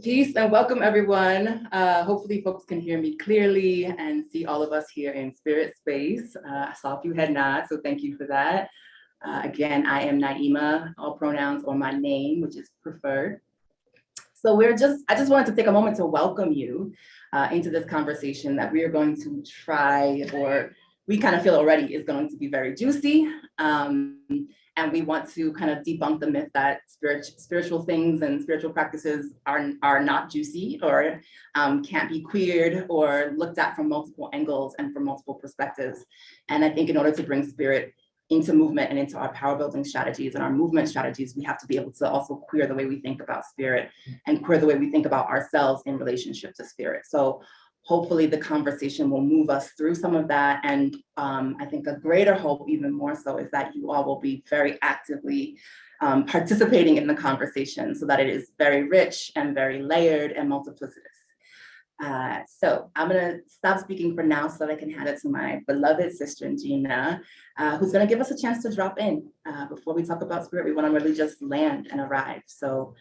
Peace and welcome everyone. Hopefully folks can hear me clearly and see all of us here in spirit space. I saw a few head nods, so thank you for that. Again, I am Naimah, all pronouns or my name, which is preferred. So I just wanted to take a moment to welcome you into this conversation that we are going to try, or we kind of feel already is going to be very juicy. And we want to kind of debunk the myth that spiritual things and spiritual practices are not juicy or can't be queered or looked at from multiple angles and from multiple perspectives. And I think in order to bring spirit into movement and into our power building strategies and our movement strategies, we have to be able to also queer the way we think about spirit and queer the way we think about ourselves in relationship to spirit. So hopefully the conversation will move us through some of that. And I think a greater hope, even more so, is that you all will be very actively participating in the conversation so that it is very rich and very layered and multiplicitous. So I'm gonna stop speaking for now so that I can hand it to my beloved sister, Gina, who's gonna give us a chance to drop in. Before we talk about spirit, we wanna really just land and arrive. So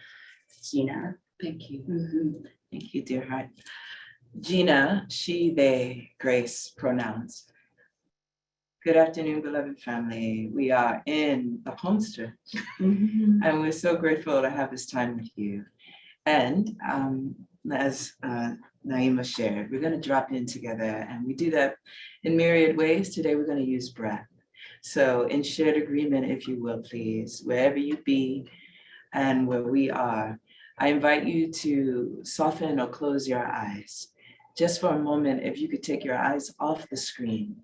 Gina. Thank you. Mm-hmm. Thank you, dear heart. Gina, she, they, grace pronouns. Good afternoon, beloved family. We are in the homestead, and we're so grateful to have this time with you. And as Naimah shared, we're going to drop in together, and we do that in myriad ways. Today, we're going to use breath. So in shared agreement, if you will, please, wherever you be and where we are, I invite you to soften or close your eyes. Just for a moment, if you could take your eyes off the screen,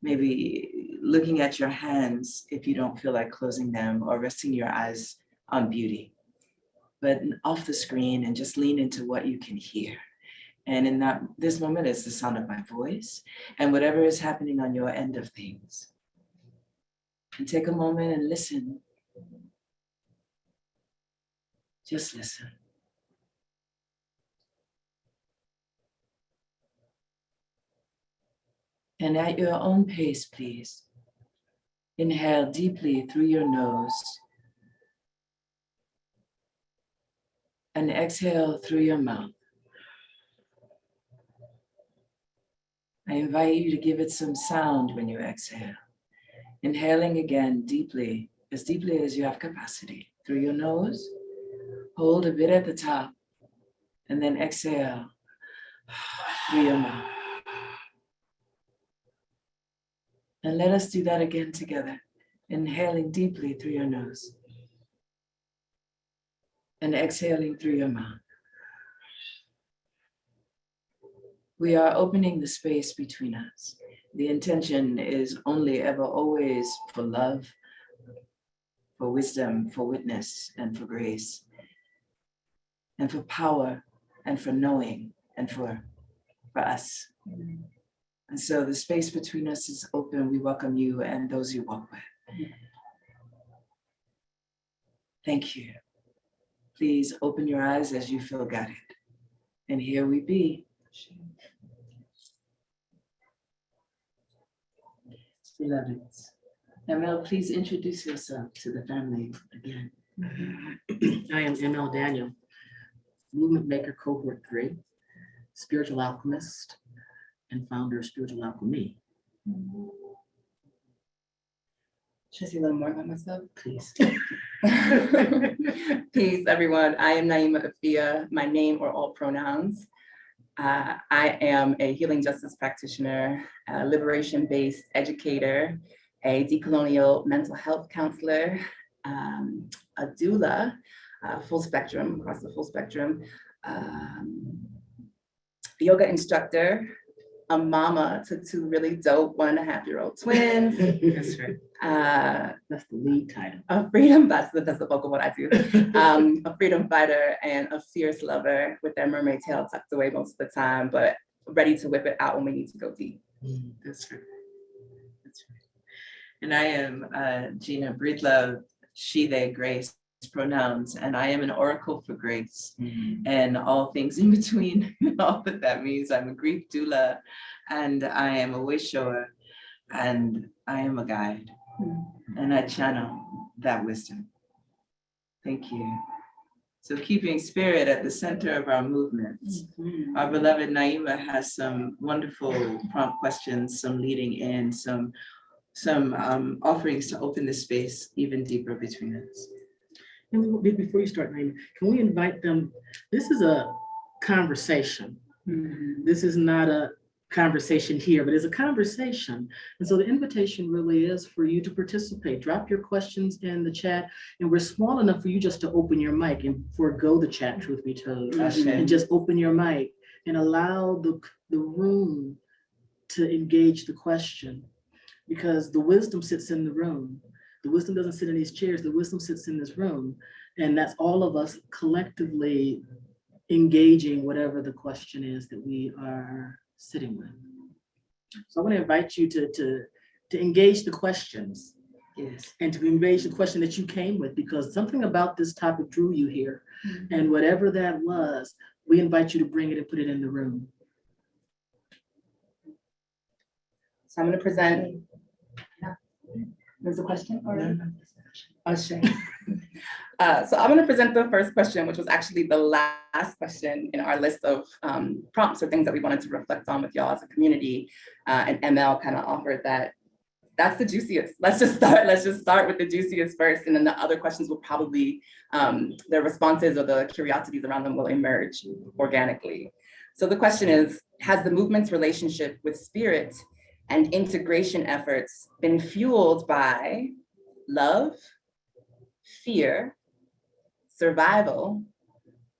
maybe looking at your hands if you don't feel like closing them, or resting your eyes on beauty, but off the screen, and just lean into what you can hear. And in this moment is the sound of my voice and whatever is happening on your end of things. And take a moment and listen. Just listen. And at your own pace, please, inhale deeply through your nose and exhale through your mouth. I invite you to give it some sound when you exhale. Inhaling again deeply as you have capacity through your nose. Hold a bit at the top and then exhale through your mouth. And let us do that again together. Inhaling deeply through your nose and exhaling through your mouth. We are opening the space between us. The intention is only, ever, always for love, for wisdom, for witness, and for grace, and for power, and for knowing, and for us. And so the space between us is open. We welcome you and those you walk with. Thank you. Please open your eyes as you feel guided. And here we be. Beloveds, ML, please introduce yourself to the family again. I am ML Daniel, movement maker, Cohort 3, spiritual alchemist, and founder of Spiritual Alchemy. Should I say a little more about myself? Please. Peace, everyone. I am Naimah Efia, my name or all pronouns. I am a healing justice practitioner, a liberation-based educator, a decolonial mental health counselor, a doula, full spectrum, across the full spectrum, yoga instructor, a mama to two really dope 1.5-year-old twins. That's right. That's the lead title. A freedom, that's the bulk of what I do. A freedom fighter and a fierce lover with their mermaid tail tucked away most of the time, but ready to whip it out when we need to go deep. That's right. That's right. And I am Gina, Breedlove, she, they, grace pronouns, and I am an oracle for grace and all things in between, all that means. I'm a grief doula, and I am a wishower, and I am a guide, and I channel that wisdom. Thank you. So keeping spirit at the center of our movements. Our beloved Naimah has some wonderful prompt questions, some leading in, some offerings to open the space even deeper between us. And before you start, Naimah, can we invite them? This is a conversation. This is not a conversation here, but it's a conversation. And so the invitation really is for you to participate. Drop your questions in the chat. And we're small enough for you just to open your mic and forego the chat, truth be told, and just open your mic and allow the room to engage the question, because the wisdom sits in the room. The wisdom doesn't sit in these chairs. The wisdom sits in this room. And that's all of us collectively engaging whatever the question is that we are sitting with. So I want to invite you to engage the questions. Yes. And to engage the question that you came with, because something about this topic drew you here. And whatever that was, we invite you to bring it and put it in the room. So I'm going to present. There's a question? Oh, sure. So I'm going to present the first question, which was actually the last question in our list of prompts or things that we wanted to reflect on with y'all as a community. And ML kind of offered that. That's the juiciest. Let's just start with the juiciest first, and then the other questions will probably, the responses or the curiosities around them will emerge organically. So the question is, has the movement's relationship with spirit and integration efforts been fueled by love, fear, survival,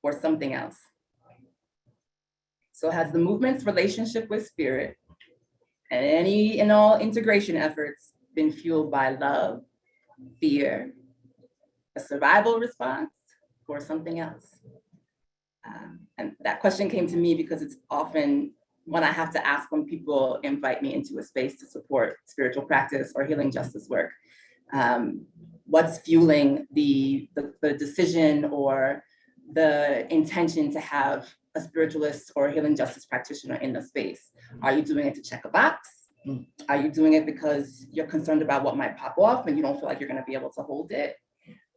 or something else? So has the movement's relationship with spirit and any and all integration efforts been fueled by love, fear, a survival response, or something else? And that question came to me because it's often one I have to ask when people invite me into a space to support spiritual practice or healing justice work. What's fueling the decision or the intention to have a spiritualist or a healing justice practitioner in the space? Are you doing it to check a box? Are you doing it because you're concerned about what might pop off and you don't feel like you're going to be able to hold it?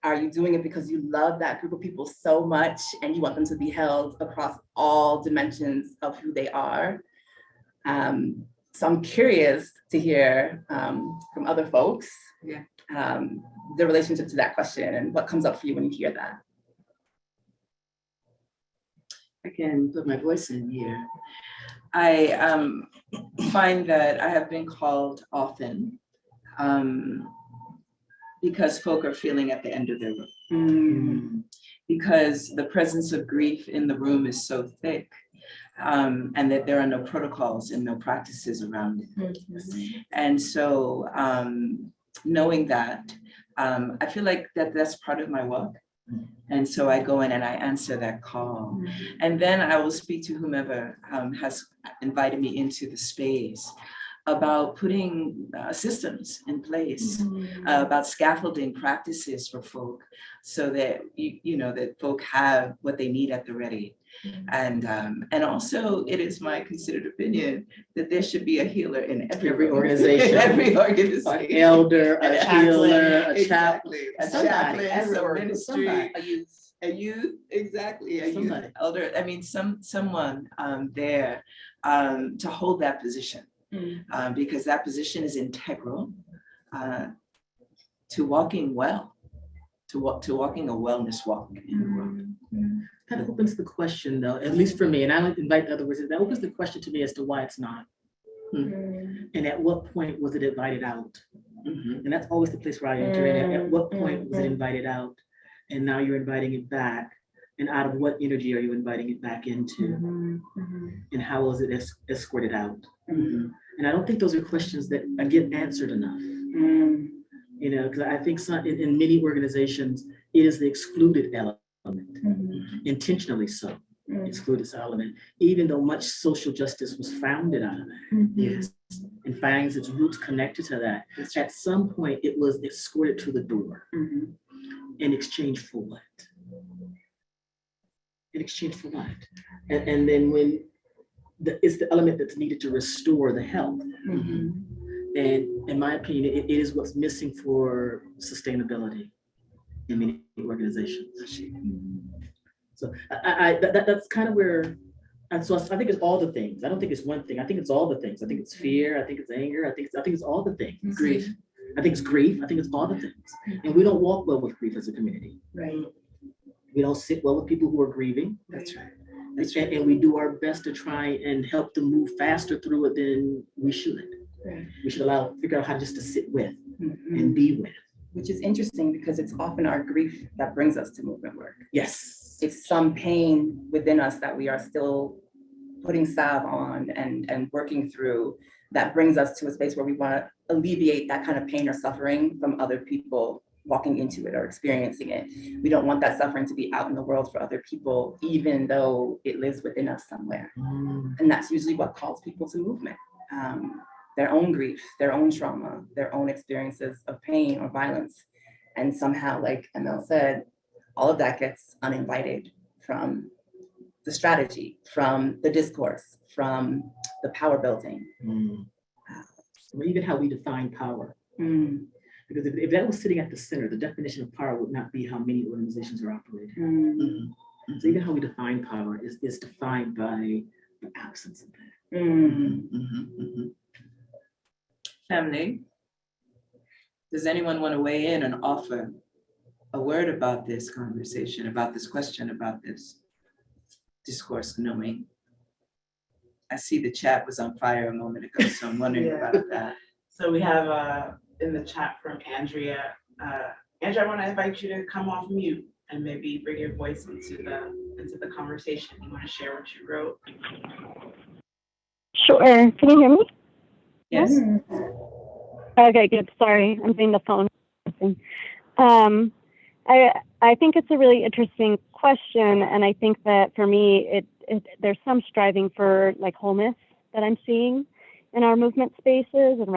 Are you doing it because you love that group of people so much and you want them to be held across all dimensions of who they are? So I'm curious to hear from other folks, the relationship to that question and what comes up for you when you hear that. I can put my voice in here. I find that I have been called often because folk are feeling at the end of their rope. Because the presence of grief in the room is so thick, and that there are no protocols and no practices around it. And so knowing that, I feel like that's part of my work. And so I go in and I answer that call. And then I will speak to whomever has invited me into the space about putting systems in place, about scaffolding practices for folk so that, that folk have what they need at the ready. And also it is my considered opinion that there should be a healer in every organization. Every organization. An elder, a healer, a exactly. A somebody, chaplain, a ministry, somebody. a youth, exactly, a Somebody. youth elder. I mean, someone there to hold that position, because that position is integral to walking well, to walking a wellness walk in the world. That opens the question, though, at least for me, and I invite the other words, that opens the question to me as to why it's not. And at what point was it invited out? And that's always the place where I enter in. At what point was it invited out? And now you're inviting it back. And out of what energy are you inviting it back into? And how was it escorted out? And I don't think those are questions that get answered enough. Because I think in many organizations, it is the excluded element. Intentionally so, excluded element, even though much social justice was founded out of that. Yes, and finds its roots connected to that. At some point, it was escorted to the door in exchange for what? In exchange for what? And then when it's the element that's needed to restore the health. And in my opinion, it is what's missing for sustainability in many organizations. So that's kind of where, and so I think it's all the things. I don't think it's one thing. I think it's all the things. I think it's fear. I think it's anger. I think it's all the things. Grief. I think it's grief. I think it's all the things. And we don't walk well with grief as a community. Right. We don't sit well with people who are grieving. That's right. And we do our best to try and help them move faster through it than we should. Right. We should figure out how just to sit with Mhm. and be with. Which is interesting because it's often our grief that brings us to movement work. Yes. It's some pain within us that we are still putting salve on and working through that brings us to a space where we want to alleviate that kind of pain or suffering from other people walking into it or experiencing it. We don't want that suffering to be out in the world for other people, even though it lives within us somewhere. And that's usually what calls people to movement. Their own grief, their own trauma, their own experiences of pain or violence. And somehow, like ML said, all of that gets uninvited from the strategy, from the discourse, from the power building. Or even how we define power. Because if that was sitting at the center, the definition of power would not be how many organizations are operating. So even how we define power is defined by the absence of that. Family, does anyone want to weigh in and offer a word about this conversation, about this question, about this discourse knowing? I see the chat was on fire a moment ago, so I'm wondering about that. So we have in the chat from Andrea. Andrea, I want to invite you to come off mute and maybe bring your voice into the conversation. You want to share what you wrote? Sure. Can you hear me? Yes. Okay, good. Sorry, I'm doing the phone. I think it's a really interesting question, and I think that for me, there's some striving for like wholeness that I'm seeing in our movement spaces, and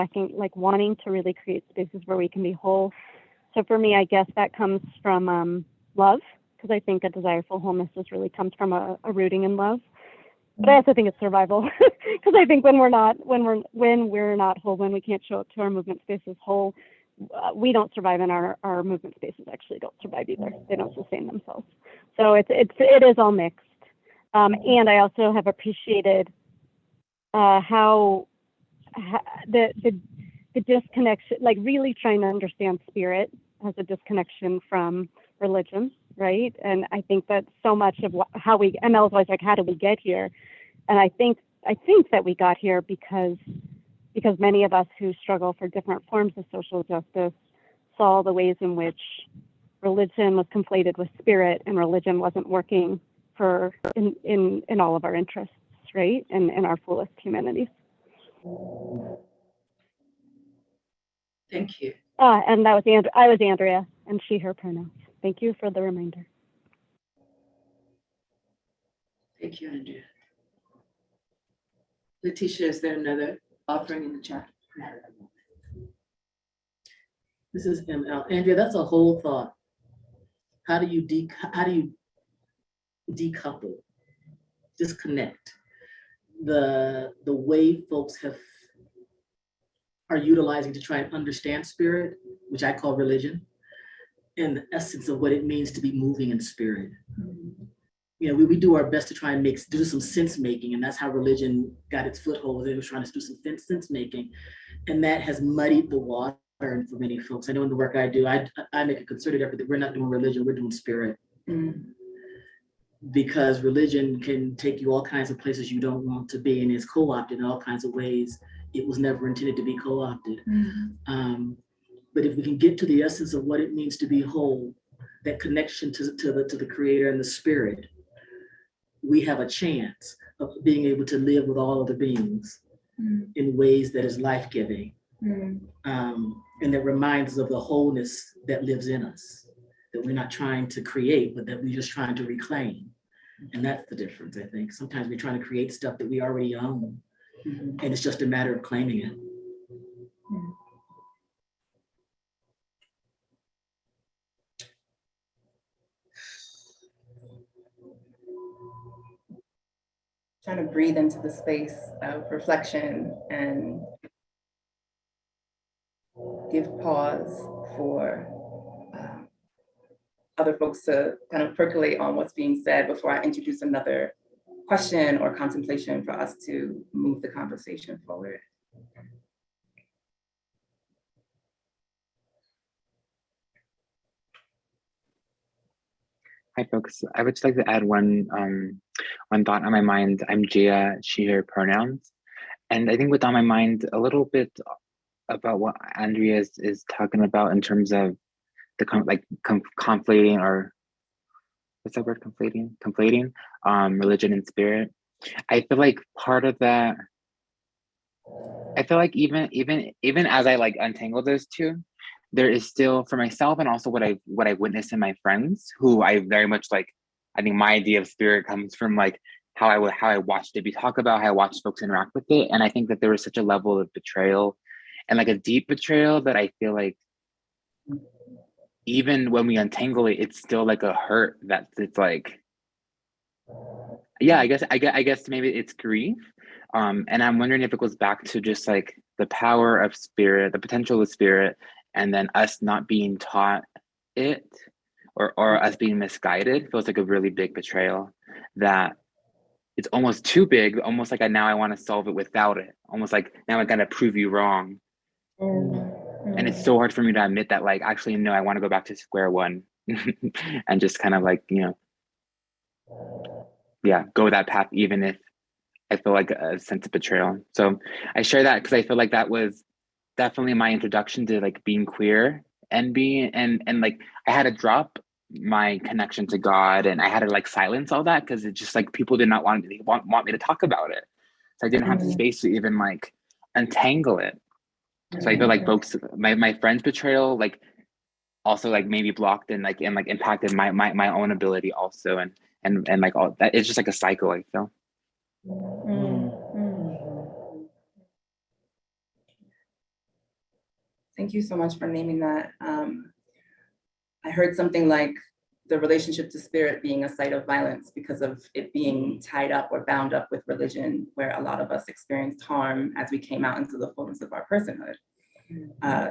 wanting to really create spaces where we can be whole. So for me, I guess that comes from love, because I think a desire for wholeness really comes from a rooting in love. But I also think it's survival, because I think when we're not whole, when we can't show up to our movement spaces whole, we don't survive, and our movement spaces actually don't survive either. They don't sustain themselves. So it is all mixed. And I also have appreciated how the disconnection, like really trying to understand spirit as a disconnection from religion, right? And I think that so much of how ML is always like, how did we get here? And I think that we got here because many of us who struggle for different forms of social justice saw the ways in which religion was conflated with spirit, and religion wasn't working in all of our interests, right? And in our fullest humanities. Thank you. And that was I was Andrea, and she, her pronouns. Thank you for the reminder. Thank you, Andrea. Latishia, is there another offering in the chat? This is ML. Andrea, that's a whole thought. How do you decouple, disconnect the way folks are utilizing to try and understand spirit, which I call religion, and the essence of what it means to be moving in spirit. You know, we do our best to try and do some sense making, and that's how religion got its foothold. It was trying to do some sense making, and that has muddied the water for many folks. I know in the work I do, I make a concerted effort that we're not doing religion, we're doing spirit. Because religion can take you all kinds of places you don't want to be, and is co-opted in all kinds of ways it was never intended to be co-opted. But if we can get to the essence of what it means to be whole, that connection to the creator and the spirit, we have a chance of being able to live with all other beings in ways that is life-giving, and that reminds us of the wholeness that lives in us, that we're not trying to create, but that we're just trying to reclaim. And that's the difference, I think. Sometimes we're trying to create stuff that we already own, and it's just a matter of claiming it. Trying to breathe into the space of reflection and give pause for other folks to kind of percolate on what's being said before I introduce another question or contemplation for us to move the conversation forward. Hi, folks. I would just like to add one thought on my mind. I'm Gia, she, her pronouns. And I think what's on my mind a little bit about what Andrea is talking about in terms of the conflating, or what's that word, conflating religion and spirit. I feel like part of that, I feel like even as I like untangle those two, there is still, for myself and also what I've witnessed in my friends, who I very much like. I think my idea of spirit comes from like how I watched it be talked about, how I watched folks interact with it, and I think that there was such a level of betrayal, and like a deep betrayal, that I feel like even when we untangle it, it's still like a hurt that it's like, yeah, I guess maybe it's grief. And I'm wondering if it goes back to just like the power of spirit, the potential of spirit, and then us not being taught it, or us being misguided feels like a really big betrayal, that it's almost too big, almost like I want to solve it without it. Almost like now I gotta prove you wrong. And it's so hard for me to admit that, like, actually, no, I want to go back to square one and just kind of like, yeah, go that path, even if I feel like a sense of betrayal. So I share that because I feel like that was definitely my introduction to like being queer and being, and like I had to drop my connection to God, and I had to like silence all that because it's just like people did not want me to talk about it. So I didn't have the space to even like untangle it. So I feel like folks, my friends' betrayal, like also like maybe blocked and impacted my own ability also, and like all that. It's just like a cycle, I feel. Thank you so much for naming that. I heard something like the relationship to spirit being a site of violence because of it being tied up or bound up with religion, where a lot of us experienced harm as we came out into the fullness of our personhood.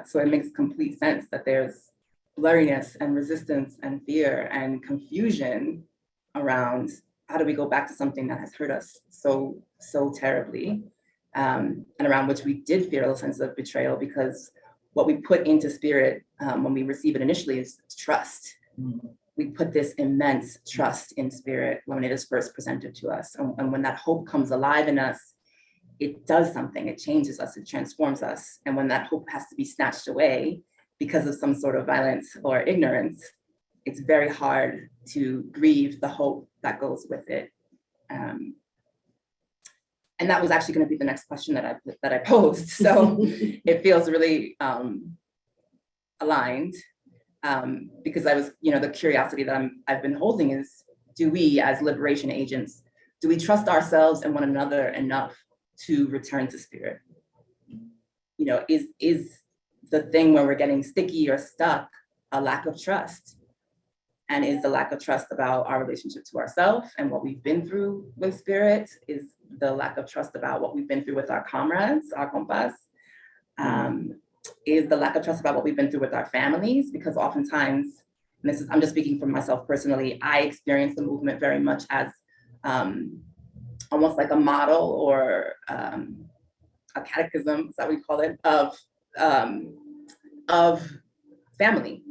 So it makes complete sense that there's blurriness and resistance and fear and confusion around how do we go back to something that has hurt us so terribly, and around which we did feel a sense of betrayal, because what we put into spirit when we receive it initially is trust. We put this immense trust in spirit when it is first presented to us. And when that hope comes alive in us, it does something, it changes us, it transforms us. And when that hope has to be snatched away because of some sort of violence or ignorance, it's very hard to grieve the hope that goes with it. And that was actually going to be the next question that I posed. So it feels really aligned, because I was, the curiosity that I've been holding is, do we as liberation agents, do we trust ourselves and one another enough to return to spirit? Is the thing where we're getting sticky or stuck a lack of trust? And is the lack of trust about our relationship to ourselves and what we've been through with spirit? Is the lack of trust about what we've been through with our comrades, our compas? Is the lack of trust about what we've been through with our families? Because oftentimes, and I'm just speaking for myself personally, I experience the movement very much as almost like a model or a catechism, is that what we call it, of family.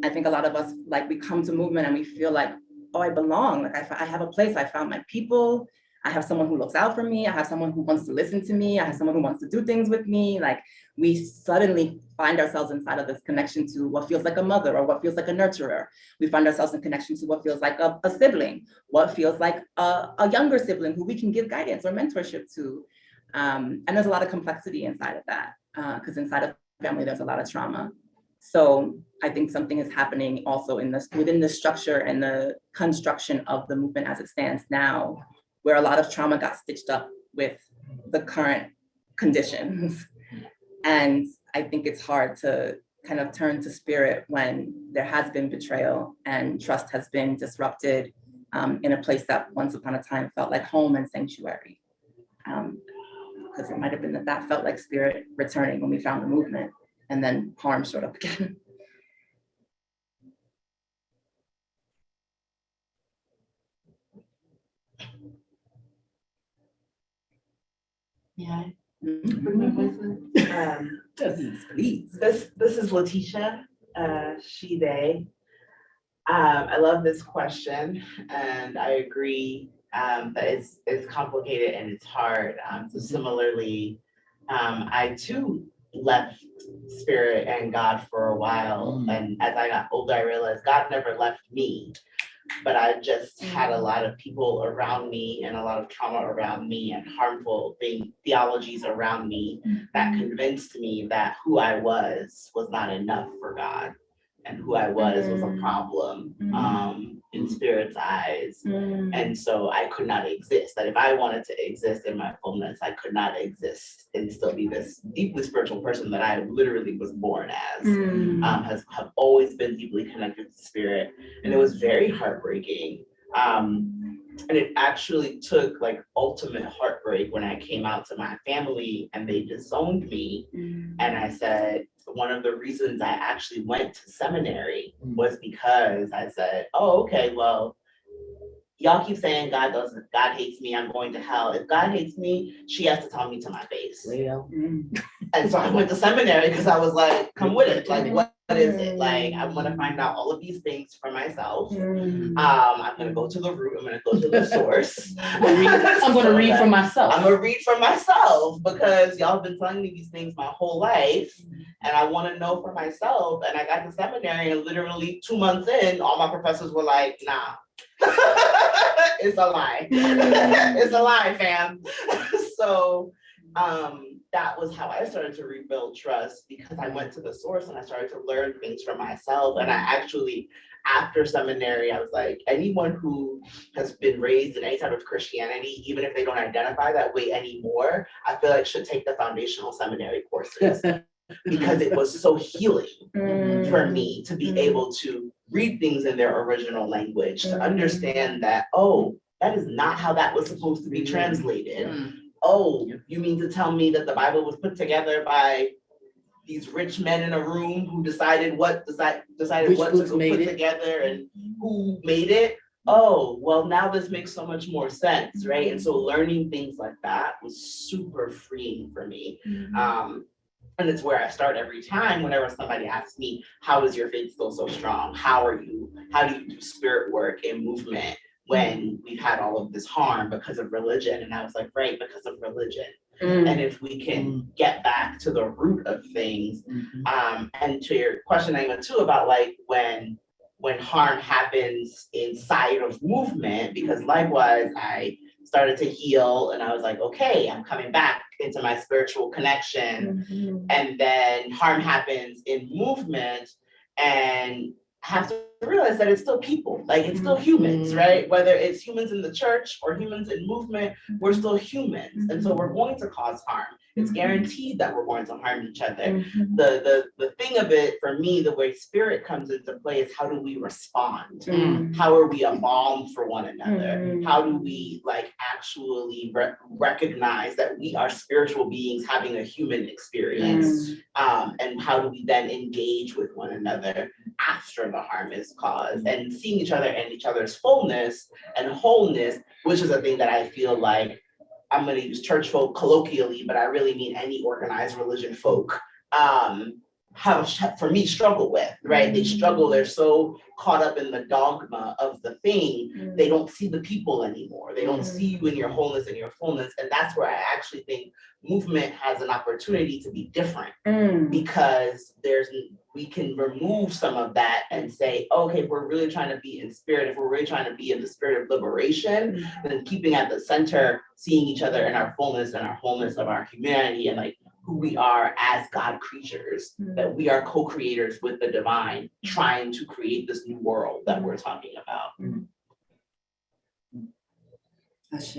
I think a lot of us, like, we come to movement and we feel like, oh, I belong. Like I have a place. I found my people. I have someone who looks out for me. I have someone who wants to listen to me. I have someone who wants to do things with me. Like, we suddenly find ourselves inside of this connection to what feels like a mother or what feels like a nurturer. We find ourselves in connection to what feels like a sibling, what feels like a younger sibling who we can give guidance or mentorship to. And there's a lot of complexity inside of that, because inside of family, there's a lot of trauma. So I think something is happening also within the structure and the construction of the movement as it stands now, where a lot of trauma got stitched up with the current conditions. And I think it's hard to kind of turn to spirit when there has been betrayal and trust has been disrupted in a place that once upon a time felt like home and sanctuary. Because it might have been that felt like spirit returning when we found the movement, and then harm showed up again. I? Bring my voice up. Please. This is Latishia, she, they. I love this question, and I agree that it's complicated and it's hard. So similarly, I too left spirit and God for a while, and as I got older, I realized God never left me. But I just had a lot of people around me and a lot of trauma around me and harmful theologies around me that convinced me that who I was not enough for God. And who I was a problem in spirit's eyes. And so I could not exist. That if I wanted to exist in my fullness, I could not exist and still be this deeply spiritual person that I literally was born as. Have always been deeply connected to spirit. And it was very heartbreaking. And it actually took like ultimate heartbreak when I came out to my family and they disowned me. And I said, one of the reasons I actually went to seminary was because I said, oh, okay, well, y'all keep saying God hates me, I'm going to hell. If God hates me, she has to tell me to my face. And so I went to seminary because I was like, come with it. Like, what is it? Like, I want to find out all of these things for myself. I'm going to go to the root. I'm going to go to the source. I'm going to read for myself. I'm going to read for myself because y'all have been telling me these things my whole life. And I want to know for myself. And I got to seminary and literally 2 months in, all my professors were like, nah. It's a lie. It's a lie, fam. So that was how I started to rebuild trust, because I went to the source and I started to learn things for myself. And I actually, after seminary, I was like, anyone who has been raised in any type of Christianity, even if they don't identify that way anymore, I feel like should take the foundational seminary courses. Because it was so healing for me to be able to read things in their original language, to understand that, oh, that is not how that was supposed to be translated. Oh, you mean to tell me that the Bible was put together by these rich men in a room who decided what to put together and who made it? Oh, well, now this makes so much more sense, right? And so learning things like that was super freeing for me. And it's where I start every time whenever somebody asks me, how is your faith still so strong? How do you do spirit work and movement when we've had all of this harm because of religion? And I was like, right, because of religion. And if we can get back to the root of things, and to your question, Naimah, too, about like when harm happens inside of movement, because likewise, I started to heal and I was like, okay, I'm coming back into my spiritual connection. And then harm happens in movement and have to realize that it's still people, like it's still humans, right? Whether it's humans in the church or humans in movement, we're still humans. And so we're going to cause harm. It's guaranteed that we're going to harm each other. The thing of it, for me, the way spirit comes into play is how do we respond? How are we a balm for one another? How do we like actually recognize that we are spiritual beings having a human experience? And how do we then engage with one another after the harm is caused and seeing each other and each other's fullness and wholeness, which is a thing that I feel like, I'm going to use church folk colloquially, but I really mean any organized religion folk, have, for me, struggle with, right? They struggle, they're so caught up in the dogma of the thing, they don't see the people anymore. They don't see you in your wholeness and your fullness. And that's where I actually think movement has an opportunity to be different, because we can remove some of that and say, okay, if we're really trying to be in spirit, if we're really trying to be in the spirit of liberation, then keeping at the center, seeing each other in our fullness and our wholeness of our humanity and like who we are as God creatures, that we are co-creators with the divine, trying to create this new world that we're talking about. Ashe.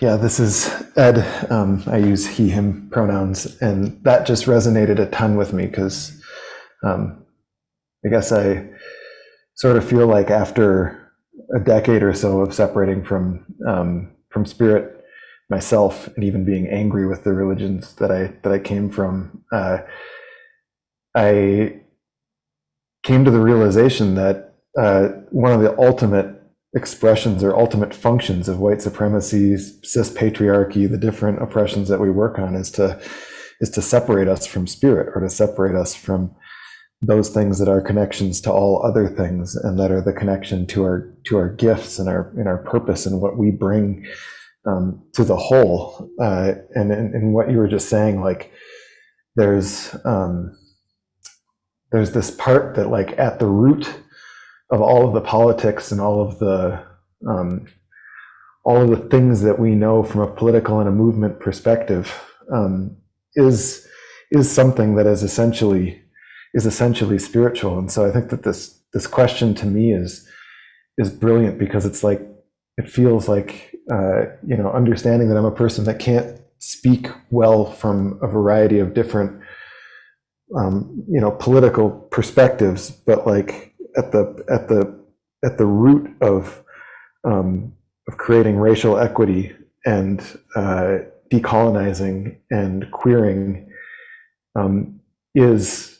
Yeah, this is Ed. I use he, him pronouns, and that just resonated a ton with me because I guess I sort of feel like after a decade or so of separating from spirit myself and even being angry with the religions that I came from, I came to the realization that one of the ultimate expressions or ultimate functions of white supremacy, cis patriarchy, the different oppressions that we work on is to separate us from spirit, or to separate us from those things that are connections to all other things, and that are the connection to our gifts and our purpose and what we bring to the whole. And what you were just saying, like there's this part that, like, at the root of all of the politics and all of the things that we know from a political and a movement perspective, is something that is essentially spiritual. And so I think that this question to me is brilliant, because it's like, it feels like understanding that I'm a person that can't speak well from a variety of different political perspectives, but like at the root of creating racial equity and decolonizing and queering is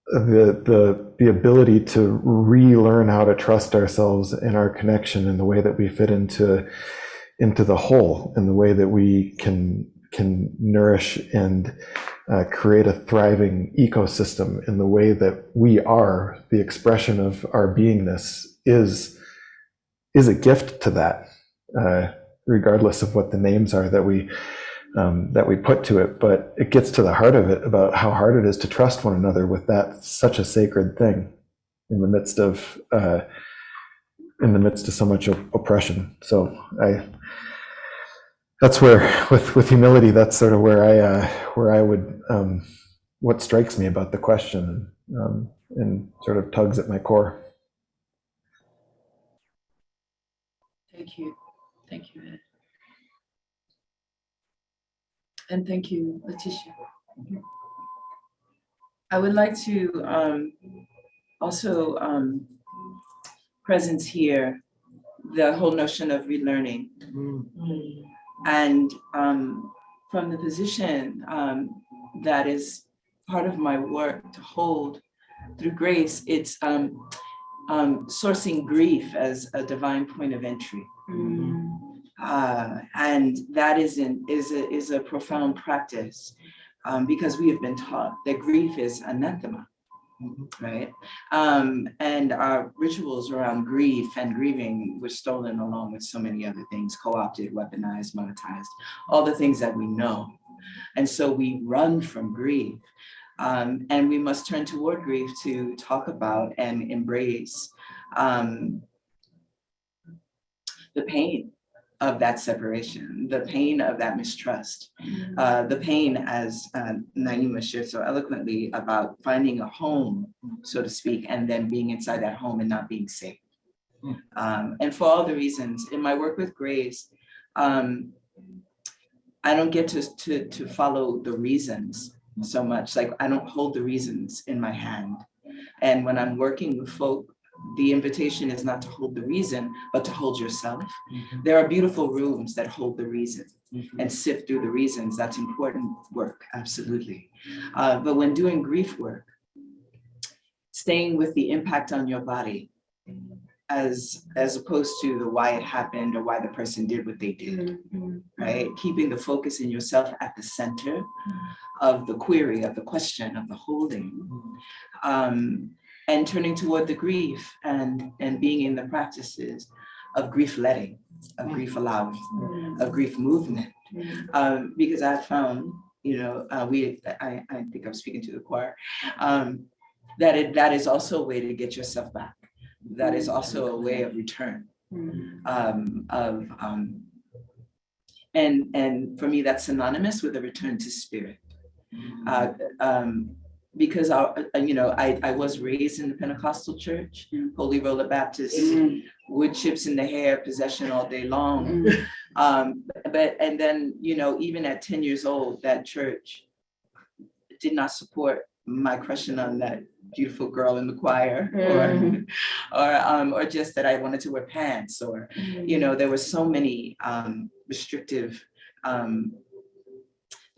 the ability to relearn how to trust ourselves and our connection in the way that we fit into the whole, in the way that we can nourish and create a thriving ecosystem, in the way that we are the expression of our beingness is a gift to that, regardless of what the names are that we put to it. But it gets to the heart of it, about how hard it is to trust one another with that such a sacred thing in the midst of so much oppression. So that's where, with humility, that's sort of where I would, what strikes me about the question, and sort of tugs at my core. Thank you, Ed. And thank you, Latishia. I would like to also presence here the whole notion of relearning. And from the position that is part of my work to hold through grace, it's sourcing grief as a divine point of entry. And that is a profound practice, because we have been taught that grief is anathema, right? And our rituals around grief and grieving were stolen along with so many other things, co-opted, weaponized, monetized, all the things that we know. And so we run from grief, and we must turn toward grief to talk about and embrace the pain of that separation, the pain of that mistrust, the pain, as Naimah shared so eloquently, about finding a home, so to speak, and then being inside that home and not being safe. And for all the reasons, in my work with grace, I don't get to follow the reasons so much. Like, I don't hold the reasons in my hand. And when I'm working with folk, the invitation is not to hold the reason, but to hold yourself. There are beautiful rooms that hold the reason and sift through the reasons. That's important work, absolutely. But when doing grief work, staying with the impact on your body, as opposed to the why it happened or why the person did what they did, right? Keeping the focus in yourself at the center of the query, of the question, of the holding, and turning toward the grief and being in the practices of grief letting, of grief allowing, of grief movement. Because I've found, I think I'm speaking to the choir, that is also a way to get yourself back. That is also a way of return, and for me, that's synonymous with a return to spirit. Because I was raised in the Pentecostal church, Holy Roller Baptist, wood chips in the hair, possession all day long. And then, even at 10 years old, that church did not support my crushing on that beautiful girl in the choir, or just that I wanted to wear pants, or there were so many restrictive.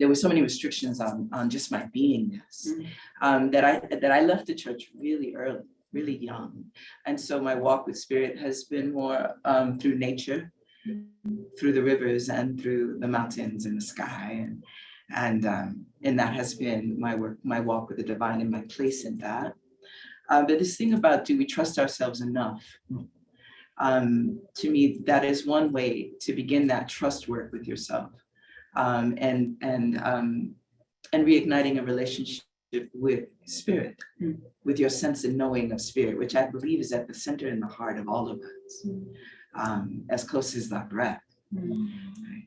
There were so many restrictions on just my beingness, that I left the church really early. really young. And so my walk with spirit has been more through nature, through the rivers and through the mountains and the sky. And that has been my work, my walk with the divine and my place in that. But this thing about, do we trust ourselves enough? To me, that is one way to begin that trust work with yourself, and reigniting a relationship with spirit, with your sense and knowing of spirit, which I believe is at the center and the heart of all of us, as close as that breath. Right.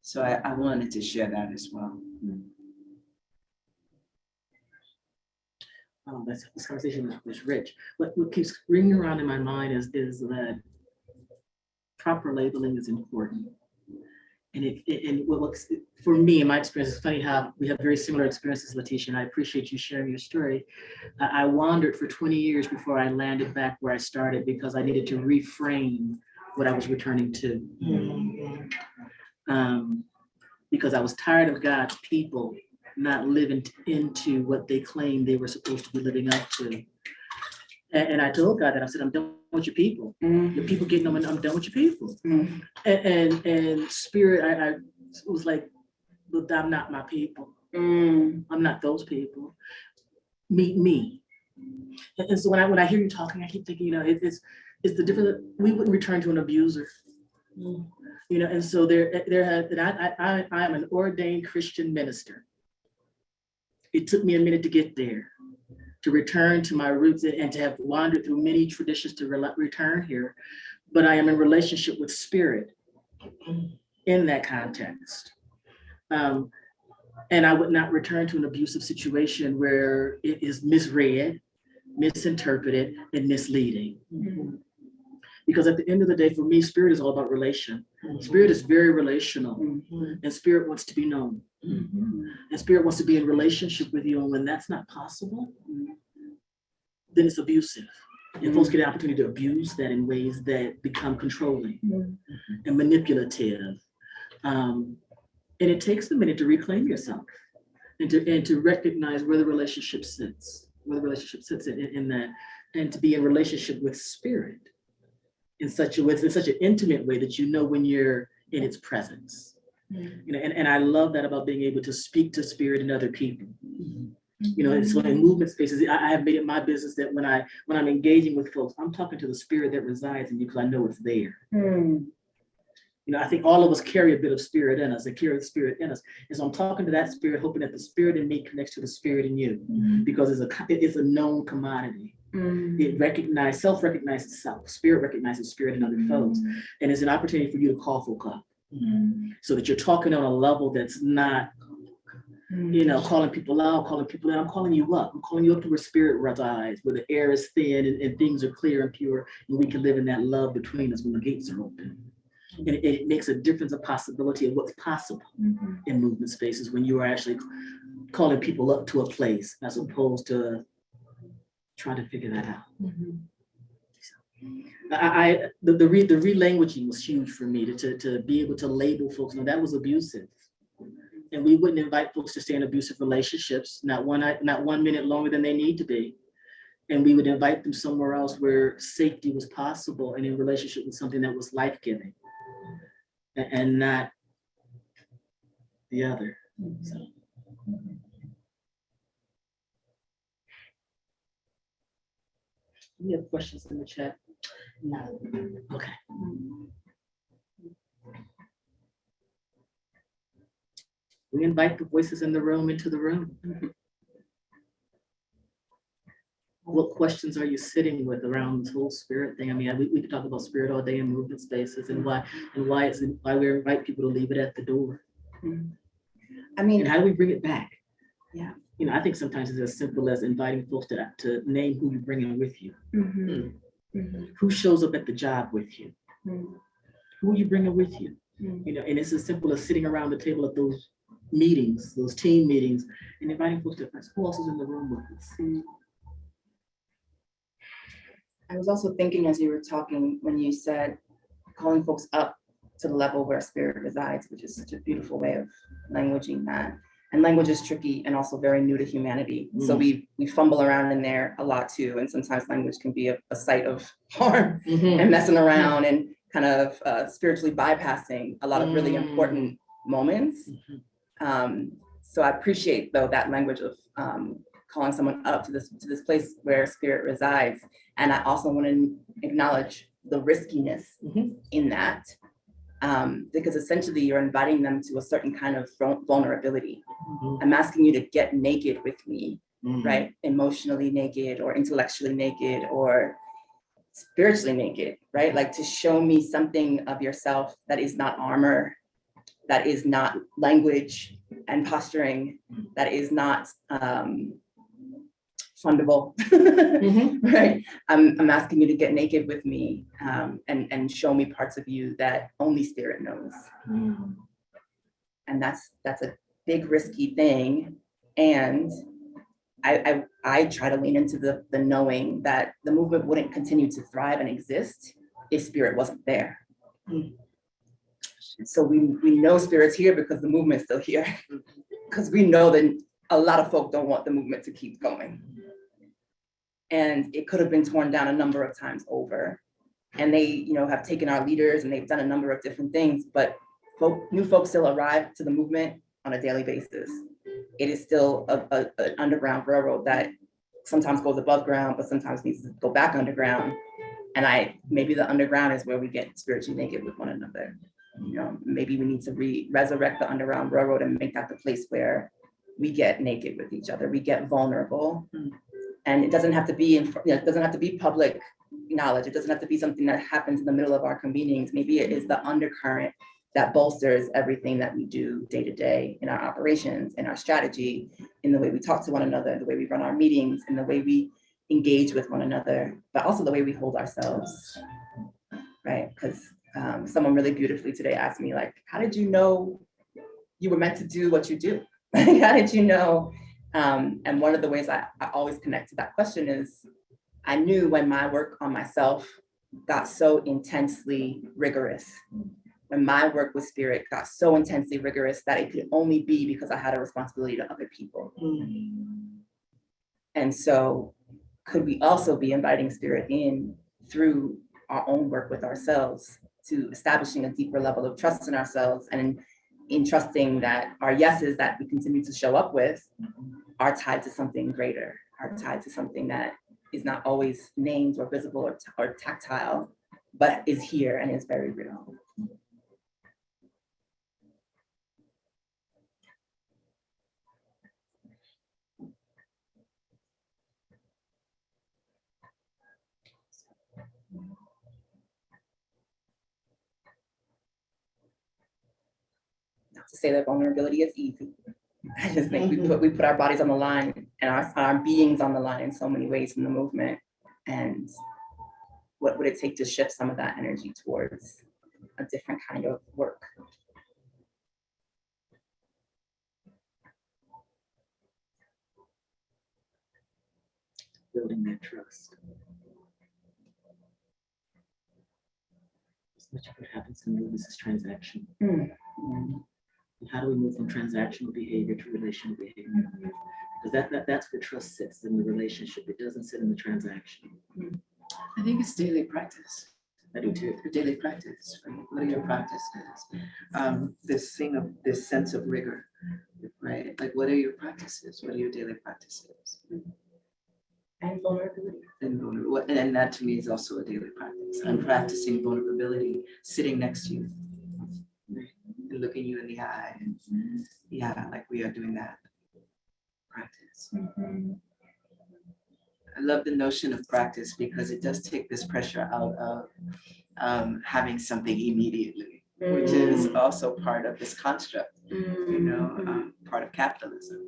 So I wanted to share that as well. Oh, this conversation was rich. What keeps ringing around in my mind is that proper labeling is important. And what looks, for me, in my experience, it's funny how we have very similar experiences, Latishia, and I appreciate you sharing your story. I wandered for 20 years before I landed back where I started because I needed to reframe what I was returning to. Because I was tired of God's people not living into what they claimed they were supposed to be living up to. And I told God that, I said, I'm done with your people. Your people getting them, and I'm done with your people. And spirit, I was like, look, I'm not my people. I'm not those people. Meet me. And so when I hear you talking, I keep thinking, it's the difference. We wouldn't return to an abuser. And so I am an ordained Christian minister. It took me a minute to get there, to return to my roots and to have wandered through many traditions to return here. But I am in relationship with spirit in that context. And I would not return to an abusive situation where it is misread, misinterpreted, and misleading. Because at the end of the day, for me, spirit is all about relation. Spirit is very relational, and spirit wants to be known. And spirit wants to be in relationship with you. And when that's not possible, then it's abusive. And folks get the opportunity to abuse that in ways that become controlling and manipulative. And it takes a minute to reclaim yourself and to recognize where the relationship sits, in that, and to be in relationship with spirit in such an intimate way that you know when you're in its presence. And I love that about being able to speak to spirit and other people. So in movement spaces, I have made it my business that when I'm engaging with folks, I'm talking to the spirit that resides in you because I know it's there. I think all of us carry a bit of spirit in us, carry the spirit in us. And so I'm talking to that spirit, hoping that the spirit in me connects to the spirit in you, because it's a known commodity. It self-recognizes self. Spirit recognizes spirit in other folks. And it's an opportunity for you to call folk up. So that you're talking on a level that's not, calling people out, calling people in. I'm calling you up. I'm calling you up to where spirit resides, where the air is thin and things are clear and pure, and we can live in that love between us when the gates are open. And it makes a difference, a possibility of what's possible in movement spaces when you are actually calling people up to a place as opposed to trying to figure that out. The relanguaging was huge for me to be able to label folks. That was abusive, and we wouldn't invite folks to stay in abusive relationships, not one minute longer than they need to be. And we would invite them somewhere else where safety was possible and in relationship with something that was life-giving, and not the other. So. We have questions in the chat. No. Okay. We invite the voices in the room into the room. What questions are you sitting with around this whole spirit thing? I mean, we could talk about spirit all day in movement spaces and why we invite people to leave it at the door. I mean, and how do we bring it back? Yeah. I think sometimes it's as simple as inviting folks to name who you bring in with you. Who shows up at the job with you? Who are you bringing with you? And it's as simple as sitting around the table at those meetings, those team meetings, and inviting folks to who else is in the room with us. I was also thinking as you were talking, when you said calling folks up to the level where spirit resides, which is such a beautiful way of languaging that. And language is tricky and also very new to humanity. So we fumble around in there a lot too. And sometimes language can be a site of harm and messing around and kind of spiritually bypassing a lot of really important moments. So I appreciate though that language of calling someone up to this place where spirit resides. And I also want to acknowledge the riskiness in that. Because essentially you're inviting them to a certain kind of vulnerability. I'm asking you to get naked with me, right? Emotionally naked or intellectually naked or spiritually naked, right? Like to show me something of yourself that is not armor, that is not language and posturing, that is not fundable, right? I'm asking you to get naked with me and show me parts of you that only spirit knows. And that's a big risky thing. And I try to lean into the knowing that the movement wouldn't continue to thrive and exist if spirit wasn't there. So we know spirit's here because the movement's still here. Because we know that a lot of folk don't want the movement to keep going. And it could have been torn down a number of times over. And they, have taken our leaders and they've done a number of different things, but new folks still arrive to the movement on a daily basis. It is still an underground railroad that sometimes goes above ground, but sometimes needs to go back underground. And maybe the underground is where we get spiritually naked with one another. Maybe we need to resurrect the underground railroad and make that the place where we get naked with each other, we get vulnerable. And it doesn't have to be it doesn't have to be public knowledge. It doesn't have to be something that happens in the middle of our convenings. Maybe it is the undercurrent that bolsters everything that we do day to day in our operations, in our strategy, in the way we talk to one another, the way we run our meetings, in the way we engage with one another, but also the way we hold ourselves, right? Because someone really beautifully today asked me, like, how did you know you were meant to do what you do? How did you know? And one of the ways I always connect to that question is I knew when my work on myself got so intensely rigorous, when my work with spirit got so intensely rigorous that it could only be because I had a responsibility to other people. And so could we also be inviting spirit in through our own work with ourselves to establishing a deeper level of trust in ourselves and in trusting that our yeses that we continue to show up with are tied to something greater, are tied to something that is not always named or visible or tactile, but is here and is very real. Not to say that vulnerability is easy. I just think we put our bodies on the line and our beings on the line in so many ways in the movement. And what would it take to shift some of that energy towards a different kind of work? Building that trust. So much of what happens in movements is transaction. And how do we move from transactional behavior to relational behavior? Because that's where trust sits in the relationship. It doesn't sit in the transaction. I think it's daily practice. I do too. Your daily practice, right? What are your practices? This sense of rigor, right? Like, what are your practices? What are your daily practices? And vulnerability. And that to me is also a daily practice. I'm practicing vulnerability, sitting next to you, and looking you in the eye. Yeah, like we are doing that practice. I love the notion of practice because it does take this pressure out of having something immediately, which is also part of this construct, part of capitalism.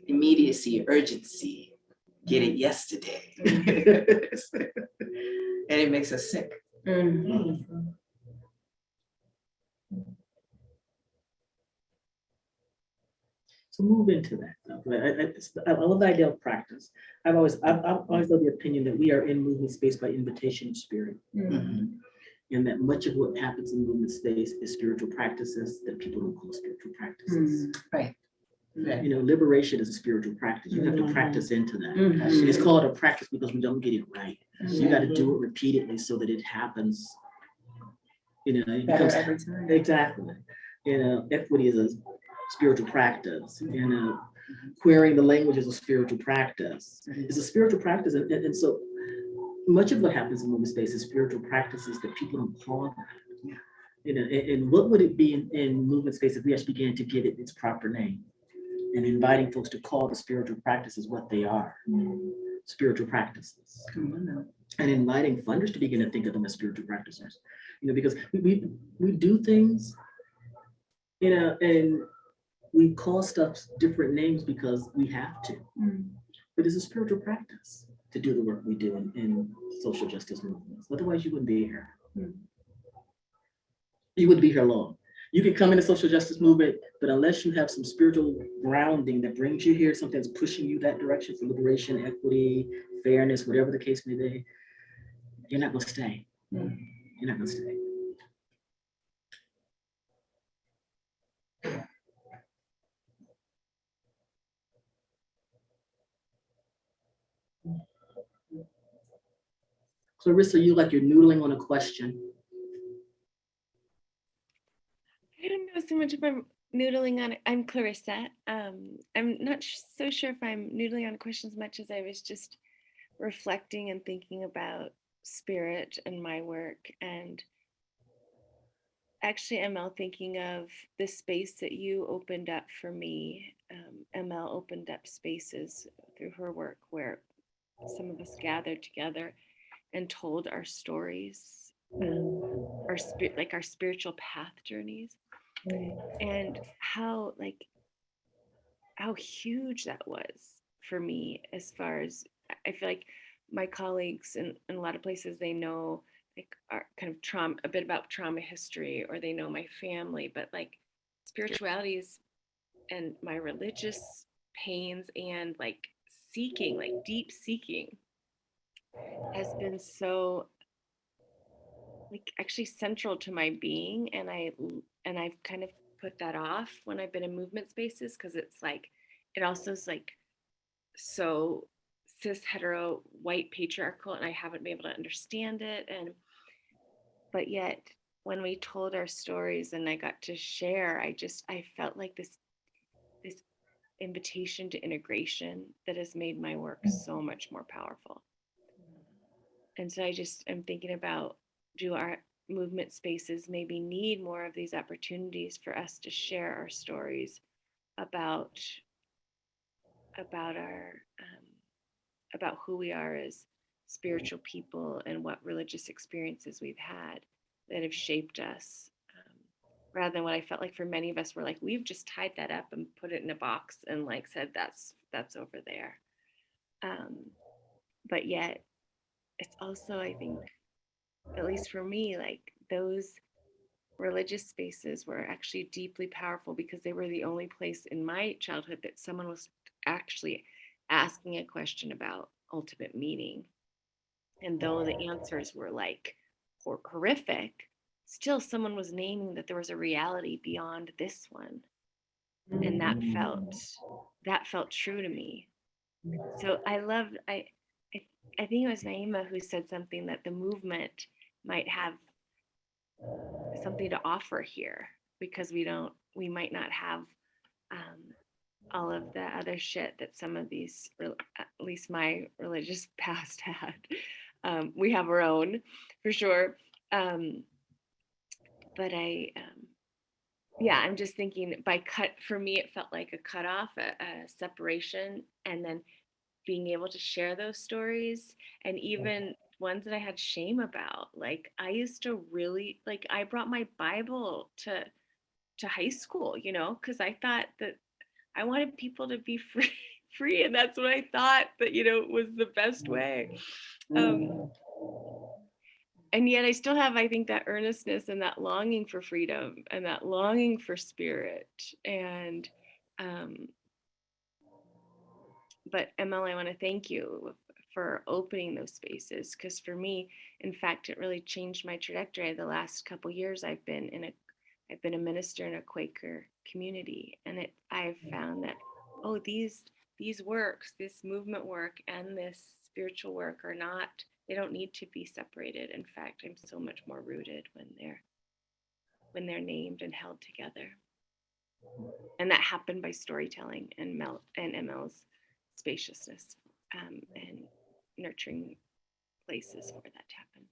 Immediacy, urgency, get it yesterday. And it makes us sick. So move into that. I love the idea of practice. I've always loved the opinion that we are in movement space by invitation of spirit. and that much of what happens in movement space is spiritual practices that people don't call spiritual practices. Right. You know, liberation is a spiritual practice. You have to practice into that. Mhm. And it's called a practice because we don't get it right. You got to do it repeatedly so that it happens. You know, it Better becomes every time. exactly. You know, equity is a spiritual practice. You know, querying the language is a spiritual practice. It's a spiritual practice, and so much of what happens in movement space is spiritual practices that people don't call that. You know, and what would it be in movement space if we actually began to give it its proper name? And inviting folks to call the spiritual practices what they are, spiritual practices. And inviting funders to begin to think of them as spiritual practitioners. You know, because we do things, you know, and we call stuff different names because we have to. But it's a spiritual practice to do the work we do in social justice movements. Otherwise, you wouldn't be here. You wouldn't be here long. You can come in the social justice movement, but unless you have some spiritual grounding that brings you here, something that's pushing you that direction for liberation, equity, fairness, whatever the case may be, you're not gonna stay. You're not gonna stay. Clarissa, you like you're noodling on a question. I don't know so much if I'm noodling on it. I'm Clarissa. I'm not so sure if I'm noodling on a question as much as I was just reflecting and thinking about spirit and my work. And actually, ML, thinking of the space that you opened up for me. ML opened up spaces through her work where some of us gathered together and told our stories, our spiritual path journeys, and how huge that was for me. As far as I feel like my colleagues in a lot of places, they know like our kind of trauma, a bit about trauma history, or they know my family, but like spiritualities and my religious pains and like seeking, like deep seeking, has been so like actually central to my being. And I've kind of put that off when I've been in movement spaces, because it's like it also is like so cis hetero white patriarchal, and I haven't been able to understand it. And but yet when we told our stories and I got to share, I felt like this invitation to integration that has made my work so much more powerful. And so I just am thinking about, do our movement spaces maybe need more of these opportunities for us to share our stories about our about who we are as spiritual people and what religious experiences we've had that have shaped us, rather than what I felt like for many of us were like, we've just tied that up and put it in a box and like said that's over there. But yet it's also, I think, at least for me, like those religious spaces were actually deeply powerful because they were the only place in my childhood that someone was actually asking a question about ultimate meaning. And though the answers were like horrific, still someone was naming that there was a reality beyond this one. And that felt true to me. So I think it was Naimah who said something that the movement might have something to offer here, because we might not have all of the other shit that some of these, at least my religious past had. We have our own for sure. But I'm just thinking for me, it felt like a cutoff, a separation, and then being able to share those stories, and even ones that I had shame about. Like I used to really, like I brought my Bible to high school, because I thought that I wanted people to be free, and that's what I thought that, was the best way. And yet I still have, I think, that earnestness and that longing for freedom and that longing for spirit. And but ML, I want to thank you for opening those spaces. Because for me, in fact, it really changed my trajectory. The last couple years I've been a minister in a Quaker community, and I've found that, oh, these works, this movement work and this spiritual work they don't need to be separated. In fact, I'm so much more rooted when they're named and held together. And that happened by storytelling and ML's spaciousness and nurturing places for that to happen.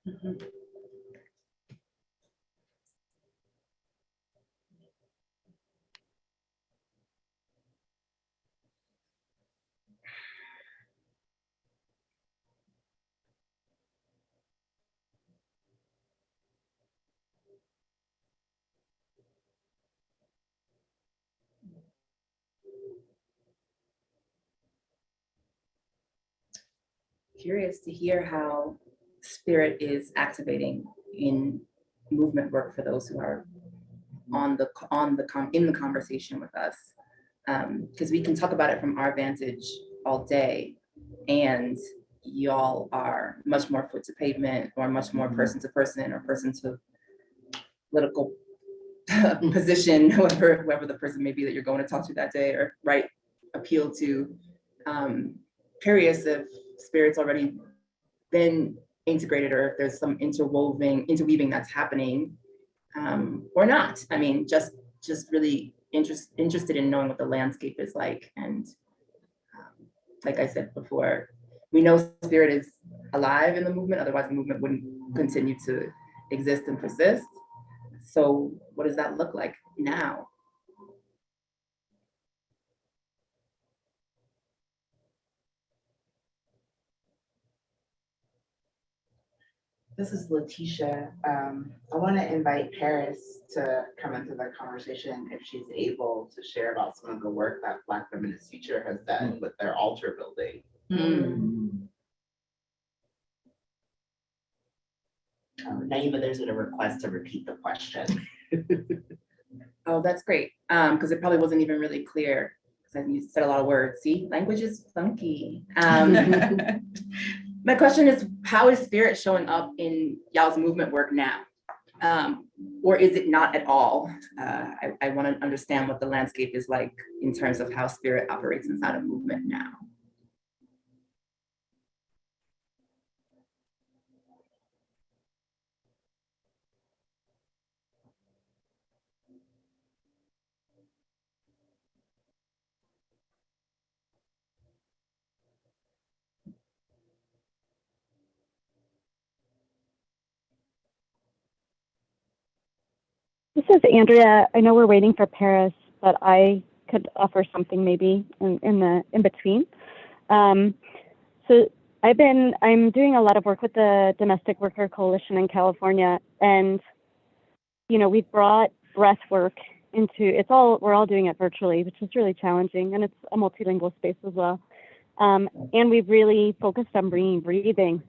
Mhm. Curious to hear how spirit is activating in movement work for those who are in the conversation with us, because we can talk about it from our vantage all day, and y'all are much more foot to pavement, or much more person to person, or person to political position, whoever the person may be that you're going to talk to that day, or appeal to. Curious if spirit's already been integrated, or if there's some interweaving that's happening, or not. I mean, just really interested in knowing what the landscape is like. And like I said before, we know spirit is alive in the movement, otherwise the movement wouldn't continue to exist and persist. So what does that look like now? This is Latishia. I want to invite Paris to come into the conversation if she's able to share about some of the work that Black Feminist Future has done with their altar building. Naimah, there's been a request to repeat the question. Oh, that's great, because it probably wasn't even really clear, because you said a lot of words. See, language is funky. My question is, how is spirit showing up in y'all's movement work now? Or is it not at all? I want to understand what the landscape is like in terms of how spirit operates inside of movement now. This is Andrea. I know we're waiting for Paris, but I could offer something maybe in between. So I'm doing a lot of work with the Domestic Worker Coalition in California, and we've brought breath work we're all doing it virtually, which is really challenging, and it's a multilingual space as well. And we've really focused on bringing breathing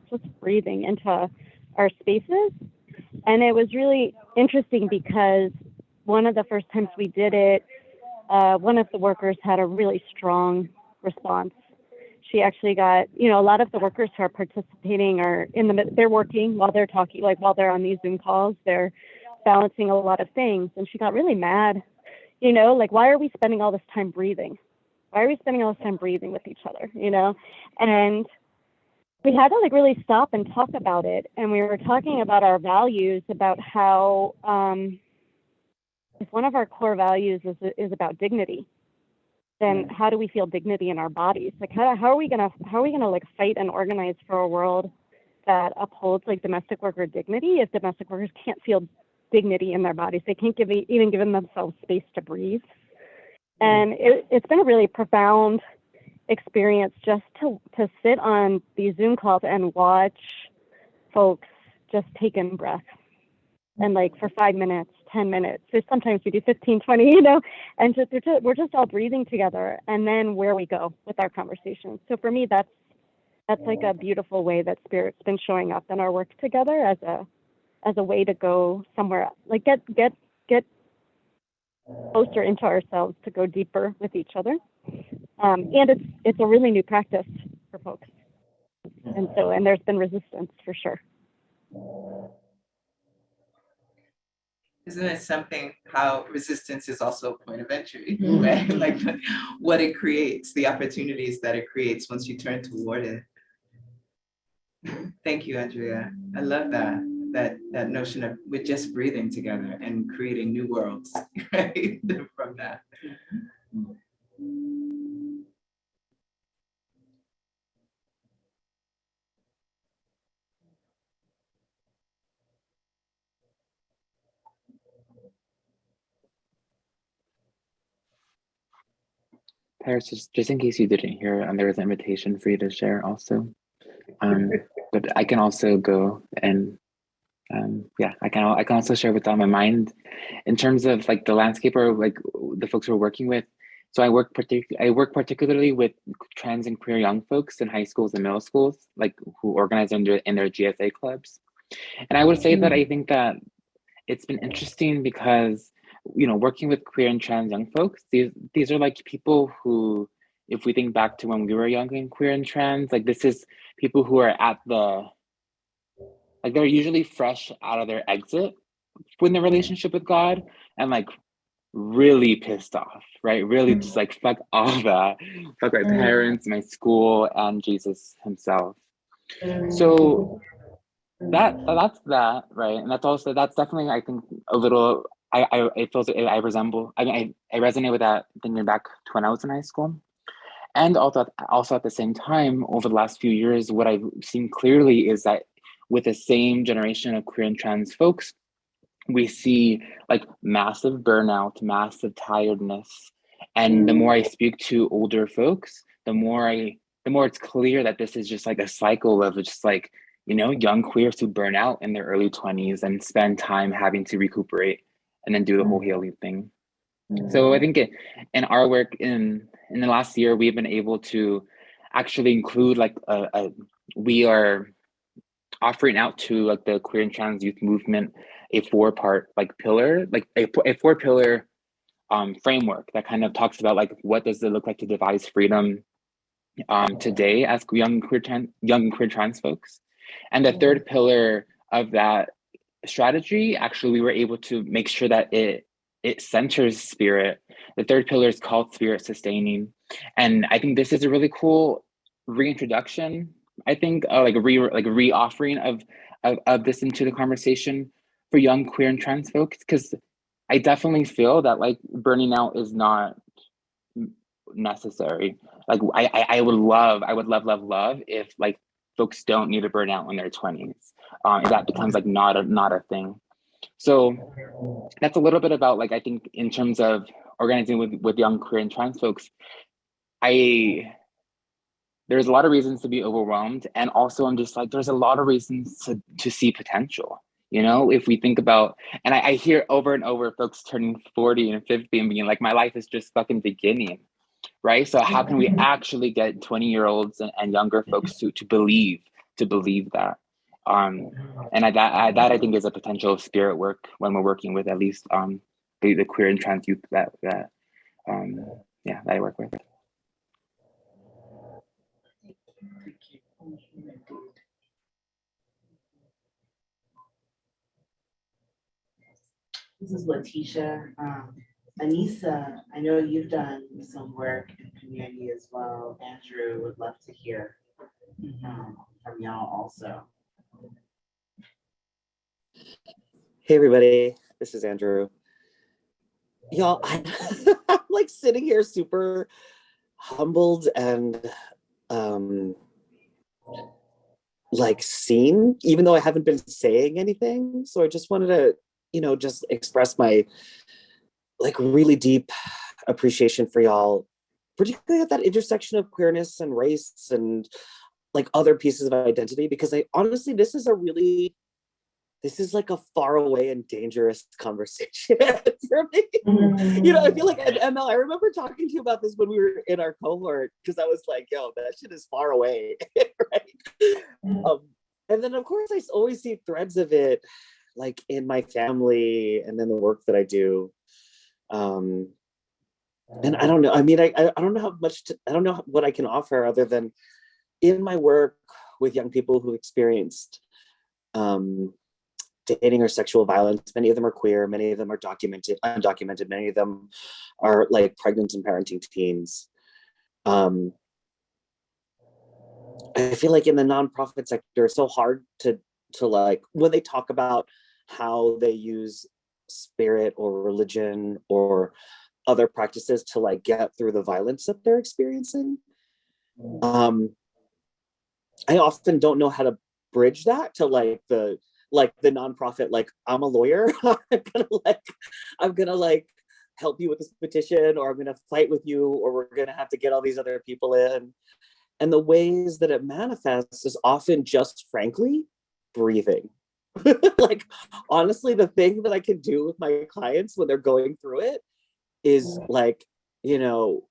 into our spaces. And it was really interesting because one of the first times we did it, one of the workers had a really strong response. She actually got, a lot of the workers who are participating are they're working while they're talking, like while they're on these Zoom calls, they're balancing a lot of things. And she got really mad, like, why are we spending all this time breathing? Why are we spending all this time breathing with each other, And we had to really stop and talk about it. And we were talking about our values, about how if one of our core values is about dignity, then how do we feel dignity in our bodies? Like how are we gonna fight and organize for a world that upholds domestic worker dignity if domestic workers can't feel dignity in their bodies? They can't even give themselves space to breathe. And it's been a really profound experience just to sit on these Zoom calls and watch folks just take in breath, and for 5 minutes, 10 minutes, so sometimes we do 15, 20, and we're just all breathing together, and then where we go with our conversations. So for me, that's a beautiful way that spirit's been showing up in our work together as a way to go somewhere, get closer into ourselves, to go deeper with each other. And it's a really new practice for folks. And there's been resistance for sure. Isn't it something how resistance is also a point of entry, Mhm. right? Like what it creates, the opportunities that it creates once you turn toward it. Thank you, Andrea. I love that notion of we're just breathing together and creating new worlds, right? From that. Paris, just in case you didn't hear, there was an invitation for you to share also. But I can also go and yeah, I can also share what's on my mind in terms of like the landscape or like the folks we're working with. So I work particularly with trans and queer young folks in high schools and middle schools, like who organize in their GSA clubs. And I would say that I think that it's been interesting because, you know, working with queer and trans young folks, these are like people who, if we think back to when we were young and queer and trans, like this is people who are at the, like they're usually fresh out of their exit in their relationship with God and like really pissed off, right? Really just like fuck all that, fuck my parents, my school, and Jesus himself. So that's that, right? And that's definitely, I think, a little, it feels, I resemble, I mean, I resonate with that thinking back to when I was in high school. And also at the same time, over the last few years, what I've seen clearly is that with the same generation of queer and trans folks, we see like massive burnout, massive tiredness. And the more I speak to older folks, the more it's clear that this is just like a cycle of just like, you know, young queers who burn out in their early 20s and spend time having to recuperate and then do the whole healing thing. So I think in our work in the last year, we've been able to actually include like we are offering out to like the queer and trans youth movement a 4-part like pillar, like a 4-pillar framework that kind of talks about like what does it look like to devise freedom today as young and queer trans folks. And the 3rd pillar of that strategy, actually, we were able to make sure that it centers spirit. The 3rd pillar is called spirit sustaining. And I think this is a really cool reintroduction, I think, like a re-offering of this into the conversation for young queer and trans folks, because I definitely feel that like burning out is not necessary. Like I would love if like folks don't need to burn out in their 20s. If that becomes like not a thing. So that's a little bit about like, I think in terms of organizing with young queer and trans folks, there's a lot of reasons to be overwhelmed. And also I'm just like, there's a lot of reasons to see potential. You know, if we think about, and I hear over and over folks turning 40 and 50 and being like, my life is just fucking beginning. Right. So how can we actually get 20-year-olds and younger folks to believe that? And that I think is a potential spirit work when we're working with at least the queer and trans youth that I work with. This is Latishia. Anissa, I know you've done some work in community as well. Andrew, would love to hear from y'all also. Hey everybody, this is Andrew. Y'all, I'm like sitting here super humbled and like seen, even though I haven't been saying anything. So I just wanted to, just express my like really deep appreciation for y'all, particularly at that intersection of queerness and race and like other pieces of identity, because I honestly, this is like a far away and dangerous conversation for me. I feel like at ML, I remember talking to you about this when we were in our cohort, because I was like, yo, that shit is far away, right? And then of course I always see threads of it like in my family and then the work that I do. And I don't know, I mean, I don't know how much, I don't know what I can offer other than in my work with young people who experienced dating or sexual violence. Many of them are queer, many of them are undocumented, many of them are like pregnant and parenting teens. I feel like in the nonprofit sector, it's so hard to like, when they talk about how they use spirit or religion or other practices to like get through the violence that they're experiencing. I often don't know how to bridge that to like the nonprofit, like, I'm a lawyer. I'm gonna help you with this petition, or I'm gonna fight with you, or we're gonna have to get all these other people in. And the ways that it manifests is often just, frankly, breathing. Like, honestly, the thing that I can do with my clients when they're going through it is like, you know,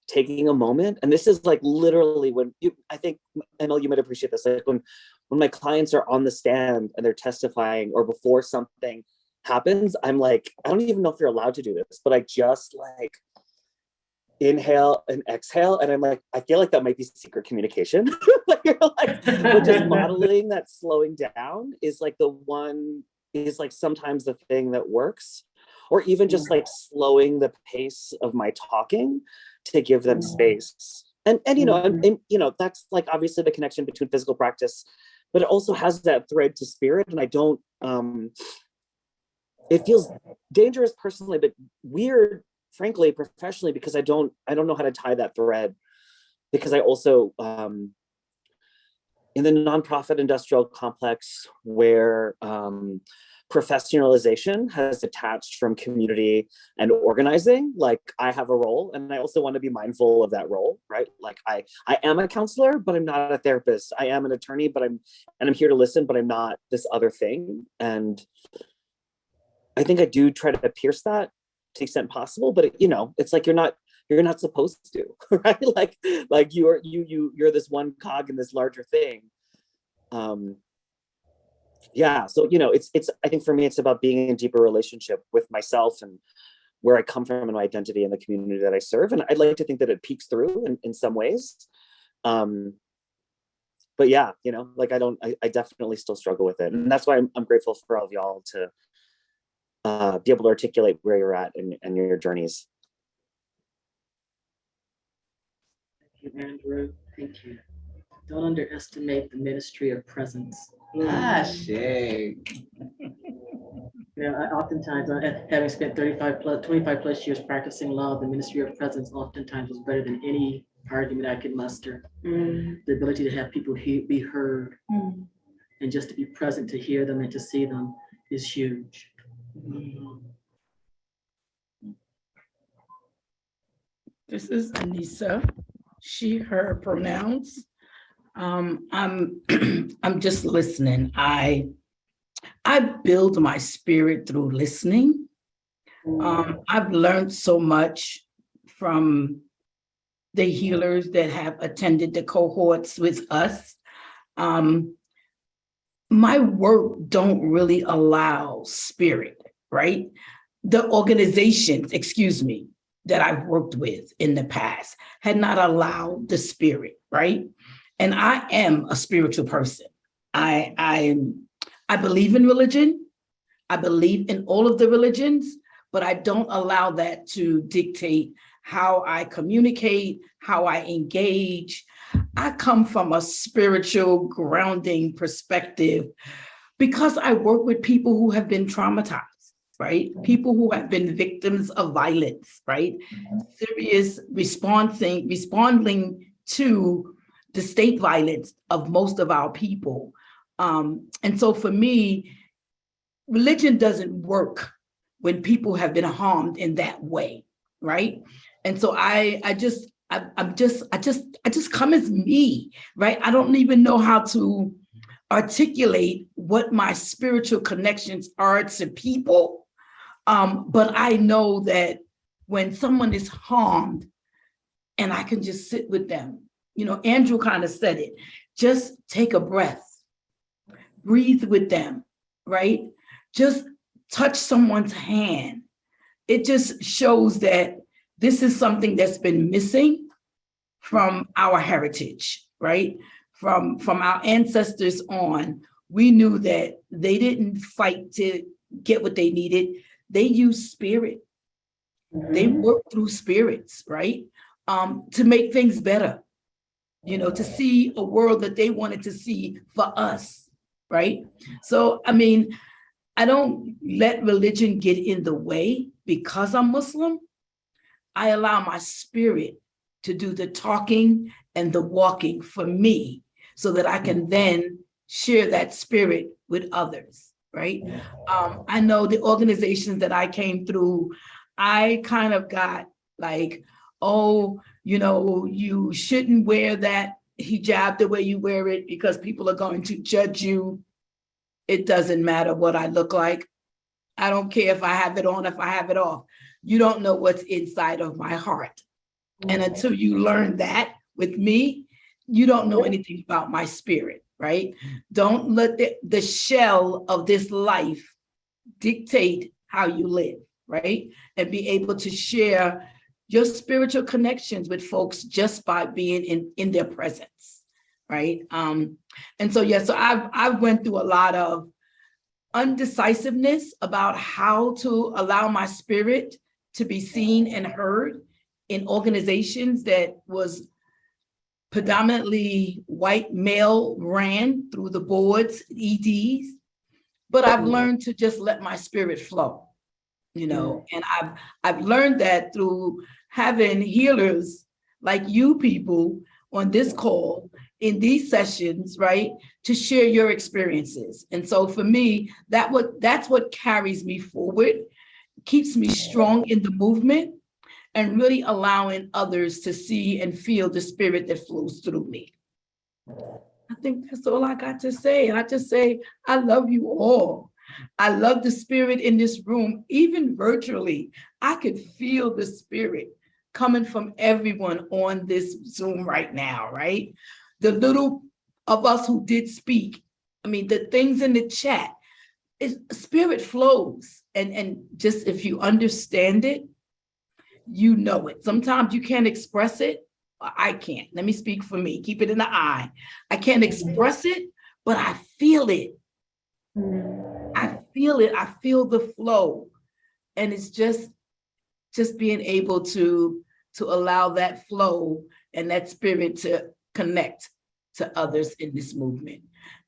taking a moment. And this is like literally when I think, Emil, you might appreciate this, like when my clients are on the stand and they're testifying, or before something happens, I'm like, I don't even know if you're allowed to do this, but I just like inhale and exhale, and I'm like, I feel like that might be secret communication. But just modeling that slowing down is like sometimes the thing that works. Or even just like slowing the pace of my talking to give them space. And you know, and you know, that's like obviously the connection between physical practice, but it also has that thread to spirit. And I don't, it feels dangerous personally, but weird, frankly, professionally, because I don't know how to tie that thread. Because I also, in the nonprofit industrial complex where professionalization has detached from community and organizing, like, I have a role, and I also want to be mindful of that role, right? Like, I am a counselor, but I'm not a therapist. I am an attorney, but I'm here to listen, but I'm not this other thing. And I think I do try to pierce that to the extent possible, but you know, it's like you're not supposed to, right? Like you're this one cog in this larger thing. Yeah, so you know, it's I think for me it's about being in a deeper relationship with myself and where I come from and my identity and the community that I serve. And I'd like to think that it peeks through in some ways. But yeah, you know, like I definitely still struggle with it. And that's why I'm grateful for all of y'all to be able to articulate where you're at and your journeys. Thank you, Andrew. Thank you. Don't underestimate the ministry of presence. Shay. Yeah, I oftentimes, having spent 25 plus years practicing law, the ministry of presence oftentimes was better than any argument I could muster. The ability to have people be heard and just to be present to hear them and to see them is huge. This is Anissa, she, her pronouns. I'm I'm just listening. I build my spirit through listening. I've learned so much from the healers that have attended the cohorts with us. My work don't really allow spirit, right? The organizations, excuse me, that I've worked with in the past had not allowed the spirit, right? And I am a spiritual person. I believe in religion. I believe in all of the religions, but I don't allow that to dictate how I communicate, how I engage. I come from a spiritual grounding perspective because I work with people who have been traumatized, right? People who have been victims of violence, right? Serious responding to the state violence of most of our people. And so for me, religion doesn't work when people have been harmed in that way, right? And so I just come as me, right? I don't even know how to articulate what my spiritual connections are to people. But I know that when someone is harmed and I can just sit with them, you know, Andrew kind of said it, just take a breath, breathe with them, right? Just touch someone's hand, it just shows that this is something that's been missing from our heritage, right? From our ancestors on, we knew that they didn't fight to get what they needed. They used spirit. They worked through spirits, right? To make things better, to see a world that they wanted to see for us, right? So, I mean, I don't let religion get in the way because I'm Muslim. I allow my spirit to do the talking and the walking for me so that I can then share that spirit with others, right? I know the organizations that I came through, I kind of got like, oh, you shouldn't wear that hijab the way you wear it because people are going to judge you. It doesn't matter what I look like. I don't care if I have it on, if I have it off. You don't know what's inside of my heart. And until you learn that with me, you don't know anything about my spirit, right? Don't let the shell of this life dictate how you live, right? And be able to share your spiritual connections with folks just by being in their presence, right? And so, yeah, so I've went through a lot of undecisiveness about how to allow my spirit to be seen and heard in organizations that was predominantly white male ran through the boards, EDs, but I've learned to just let my spirit flow, and I've learned that through having healers like you people on this call in these sessions, right, to share your experiences. And so for me, that's what carries me forward, keeps me strong in the movement, and really allowing others to see and feel the spirit that flows through me. I think that's all I got to say. And I just say, I love you all. I love the spirit in this room, even virtually. I could feel the spirit coming from everyone on this Zoom right now, right? The little of us who did speak, I mean, the things in the chat, spirit flows. And just if you understand it, you know it. Sometimes you can't express it. I can't. Let me speak for me. Keep it in the eye. I can't express it, but I feel it. I feel it. I feel the flow. And it's just being able to allow that flow and that spirit to connect to others in this movement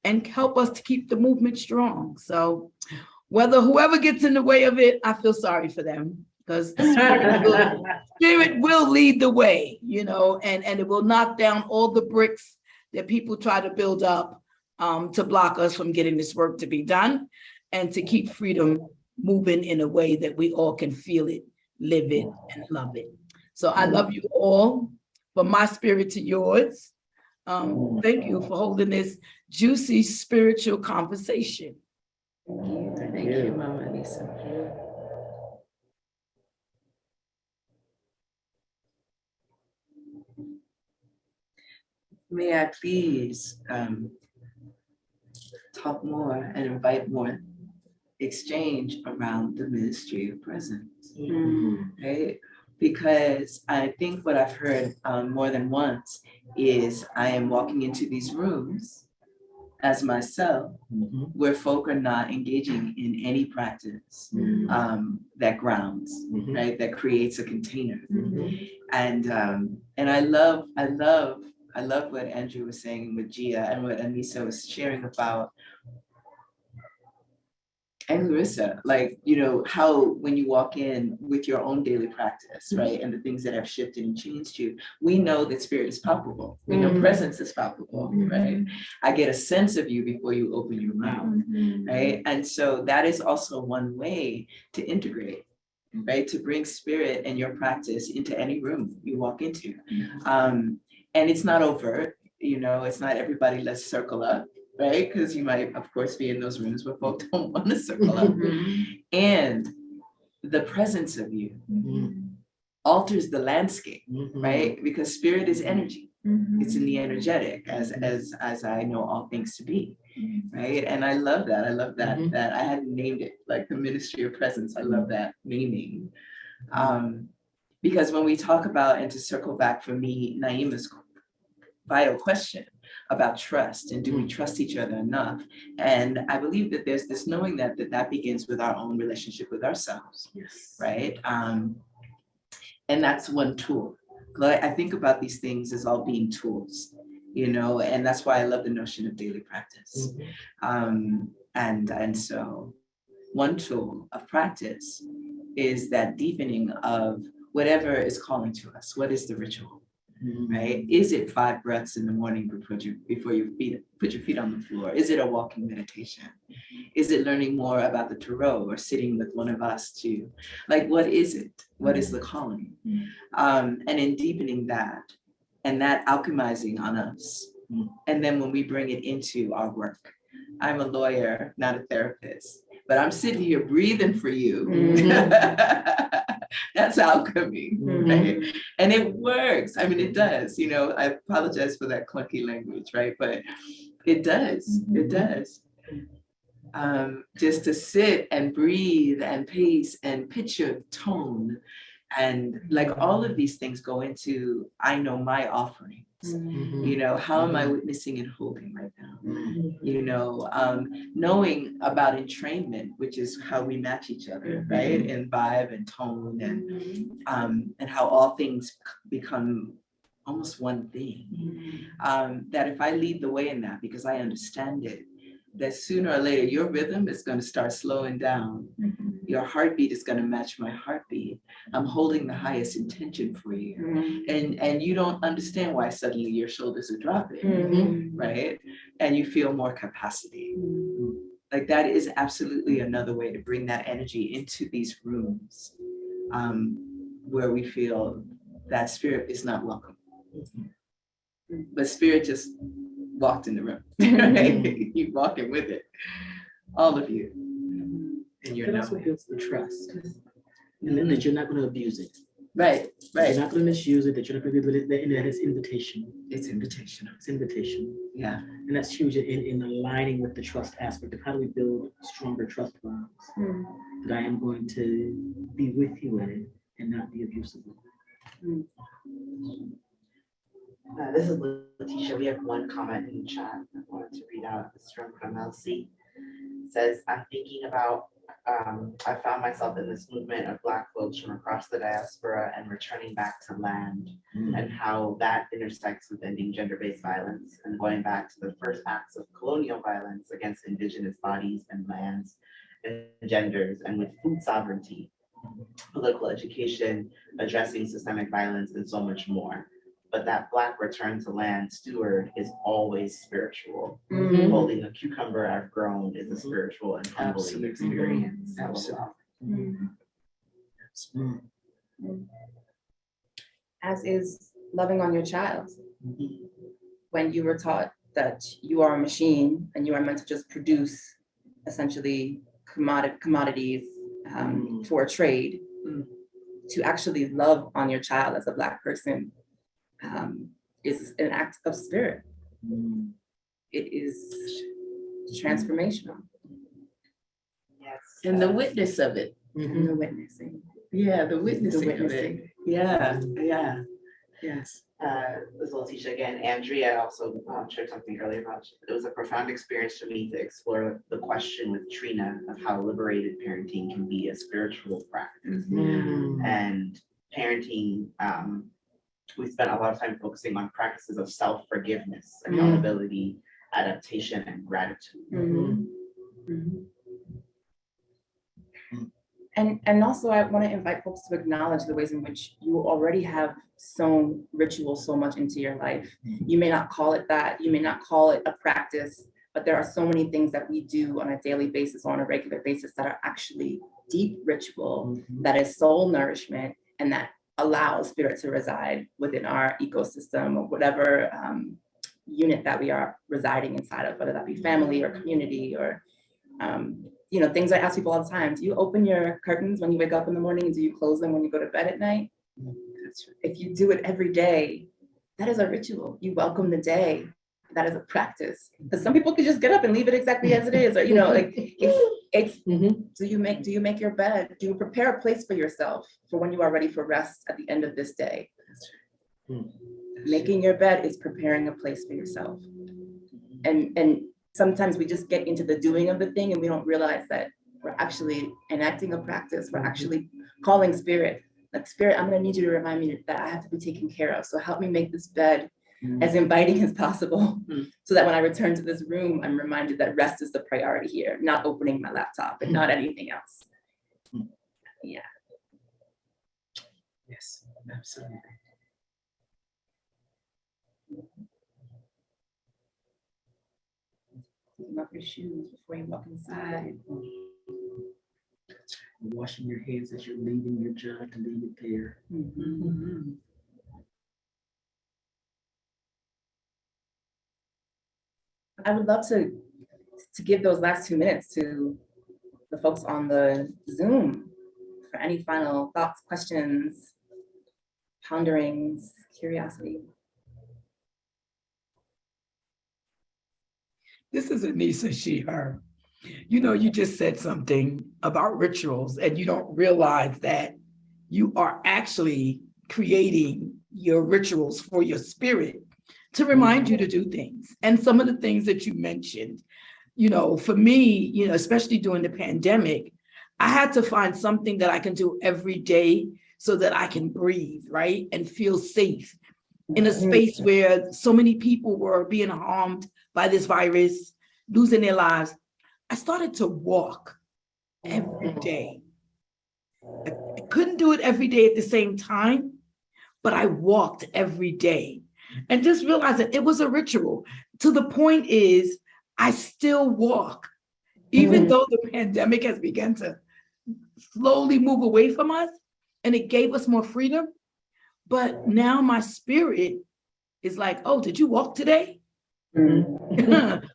and help us to keep the movement strong. So whoever gets in the way of it, I feel sorry for them, because spirit will lead the way, and it will knock down all the bricks that people try to build up to block us from getting this work to be done and to keep freedom moving in a way that we all can feel it, live it, and love it. So I love you all, from my spirit to yours. Thank you for holding this juicy spiritual conversation. Thank you, Mama Lisa. May I please talk more and invite more exchange around the ministry of presence, right? Because I think what I've heard more than once is I am walking into these rooms as myself, where folk are not engaging in any practice that grounds, right? That creates a container. And I love what Andrew was saying with Gia and what Anissa was sharing about, and Larissa, like, how when you walk in with your own daily practice, right, and the things that have shifted and changed you, we know that spirit is palpable. We know presence is palpable, right? I get a sense of you before you open your mouth, right? And so that is also one way to integrate, right? To bring spirit and your practice into any room you walk into. And it's not overt, it's not everybody, let's circle up, right? Because you might, of course, be in those rooms where folks don't want to circle up. And the presence of you alters the landscape, right? Because spirit is energy, It's in the energetic, as I know all things to be, right? And I love that. I love that that I hadn't named it, like the ministry of presence. I love that naming, because when we talk about, and to circle back for me, Naimah's vital question about trust, and do we trust each other enough? And I believe that there's this knowing that begins with our own relationship with ourselves, right? And that's one tool. I think about these things as all being tools, and that's why I love the notion of daily practice. And so one tool of practice is that deepening of whatever is calling to us. What is the ritual, right? Is it 5 breaths in the morning before you put your feet on the floor? Is it a walking meditation? Is it learning more about the tarot or sitting with one of us to, like, what is it? What is the calling? And in deepening that, and that alchemizing on us. And then when we bring it into our work, I'm a lawyer, not a therapist, but I'm sitting here breathing for you. That's alchemy, right? And it works. I mean, it does, I apologize for that clunky language, right? But it does, it does. Just to sit and breathe and pace and pitch your tone, and like all of these things go into, I know my offerings. How am I witnessing and holding right now? Knowing about entrainment, which is how we match each other, right? In vibe and tone, and how all things become almost one thing. That if I lead the way in that, because I understand it, that sooner or later your rhythm is going to start slowing down. Your heartbeat is going to match my heartbeat. I'm holding the highest intention for you. And you don't understand why suddenly your shoulders are dropping, right? And you feel more capacity. Like that is absolutely another way to bring that energy into these rooms, where we feel that spirit is not welcome. But spirit just walked in the room, right? You walking with it, all of you. And It also builds the trust, and then that you're not going to abuse it. Right. You're not going to misuse it, that you're not going to be with it, and that it's invitational. It's invitational. It's invitational. Yeah. And that's huge in aligning with the trust aspect of how do we build stronger trust bonds. That I am going to be with you in it and not be abusive. This is Latishia. We have one comment in the chat I wanted to read out. It's from Elsie. It says, I'm thinking about, I found myself in this movement of Black folks from across the diaspora and returning back to land, and how that intersects with ending gender-based violence and going back to the first acts of colonial violence against Indigenous bodies and lands and genders, and with food sovereignty, political education, addressing systemic violence, and so much more. But that Black return to land steward is always spiritual. Holding a cucumber I've grown is a spiritual and humbling experience. As is loving on your child. When you were taught that you are a machine and you are meant to just produce essentially commodities for trade, to actually love on your child as a Black person is an act of spirit. It is transformational. Yes. And the witness of it. And the witnessing. Yeah, the witnessing of it. Yeah. Yes. This is Latishia again. Andrea also shared something earlier about it was a profound experience for me to explore the question with Trina of how liberated parenting can be a spiritual practice. And parenting, we spent a lot of time focusing on practices of self-forgiveness, accountability, adaptation, and gratitude. And also I want to invite folks to acknowledge the ways in which you already have sown ritual so much into your life. You may not call it that, you may not call it a practice, but there are so many things that we do on a daily basis or on a regular basis that are actually deep ritual, that is soul nourishment, and that allows spirit to reside within our ecosystem or whatever unit that we are residing inside of, whether that be family or community or things I ask people all the time. Do you open your curtains when you wake up in the morning? Do you close them when you go to bed at night? If you do it every day, that is a ritual. You welcome the day. That is a practice. Because some people could just get up and leave it exactly as it is, or like it's do you make your bed? Do you prepare a place for yourself for when you are ready for rest at the end of this day? Making your bed is preparing a place for yourself. And sometimes we just get into the doing of the thing and we don't realize that we're actually enacting a practice. We're actually calling spirit. Like, spirit, I'm gonna need you to remind me that I have to be taken care of. So help me make this bed as inviting as possible, so that when I return to this room, I'm reminded that rest is the priority here, not opening my laptop and not anything else. Yeah. Yes, absolutely. Clean up your shoes before you walk inside. Washing your hands as you're leaving your job to leave it there. I would love to give those last 2 minutes to the folks on the Zoom for any final thoughts, questions, ponderings, curiosity. This is Anissa, she, her. You just said something about rituals and you don't realize that you are actually creating your rituals for your spirit to remind you to do things. And some of the things that you mentioned, for me, especially during the pandemic, I had to find something that I can do every day so that I can breathe, right? And feel safe in a space where so many people were being harmed by this virus, losing their lives. I started to walk every day. I couldn't do it every day at the same time, but I walked every day and just realized that it was a ritual. To the point is, I still walk, even though the pandemic has begun to slowly move away from us and it gave us more freedom. But now my spirit is like, oh, did you walk today?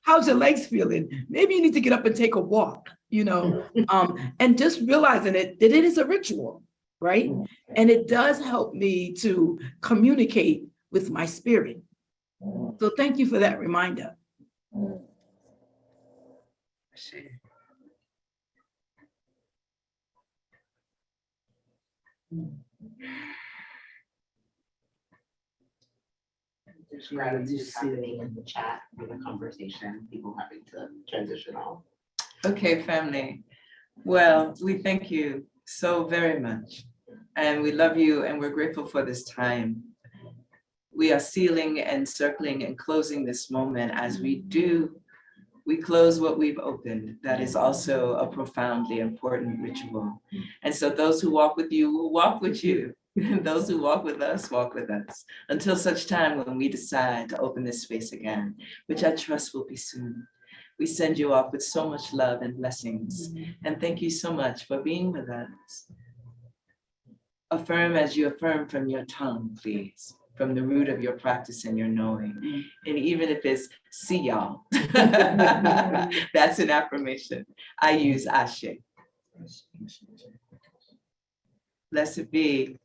How's your legs feeling? Maybe you need to get up and take a walk, and just realizing that it is a ritual, right? And it does help me to communicate with my spirit. So thank you for that reminder. There's gratitude happening in the chat for the conversation, people having to transition off. Okay, family. Well, we thank you so very much. And we love you and we're grateful for this time. We are sealing and circling and closing this moment. As we do, we close what we've opened. That is also a profoundly important ritual. And so those who walk with you will walk with you. Those who walk with us, until such time when we decide to open this space again, which I trust will be soon. We send you off with so much love and blessings. And thank you so much for being with us. Affirm as you affirm from your tongue, please, from the root of your practice and your knowing. And even if it's see y'all, that's an affirmation. I use Ashe. Blessed be.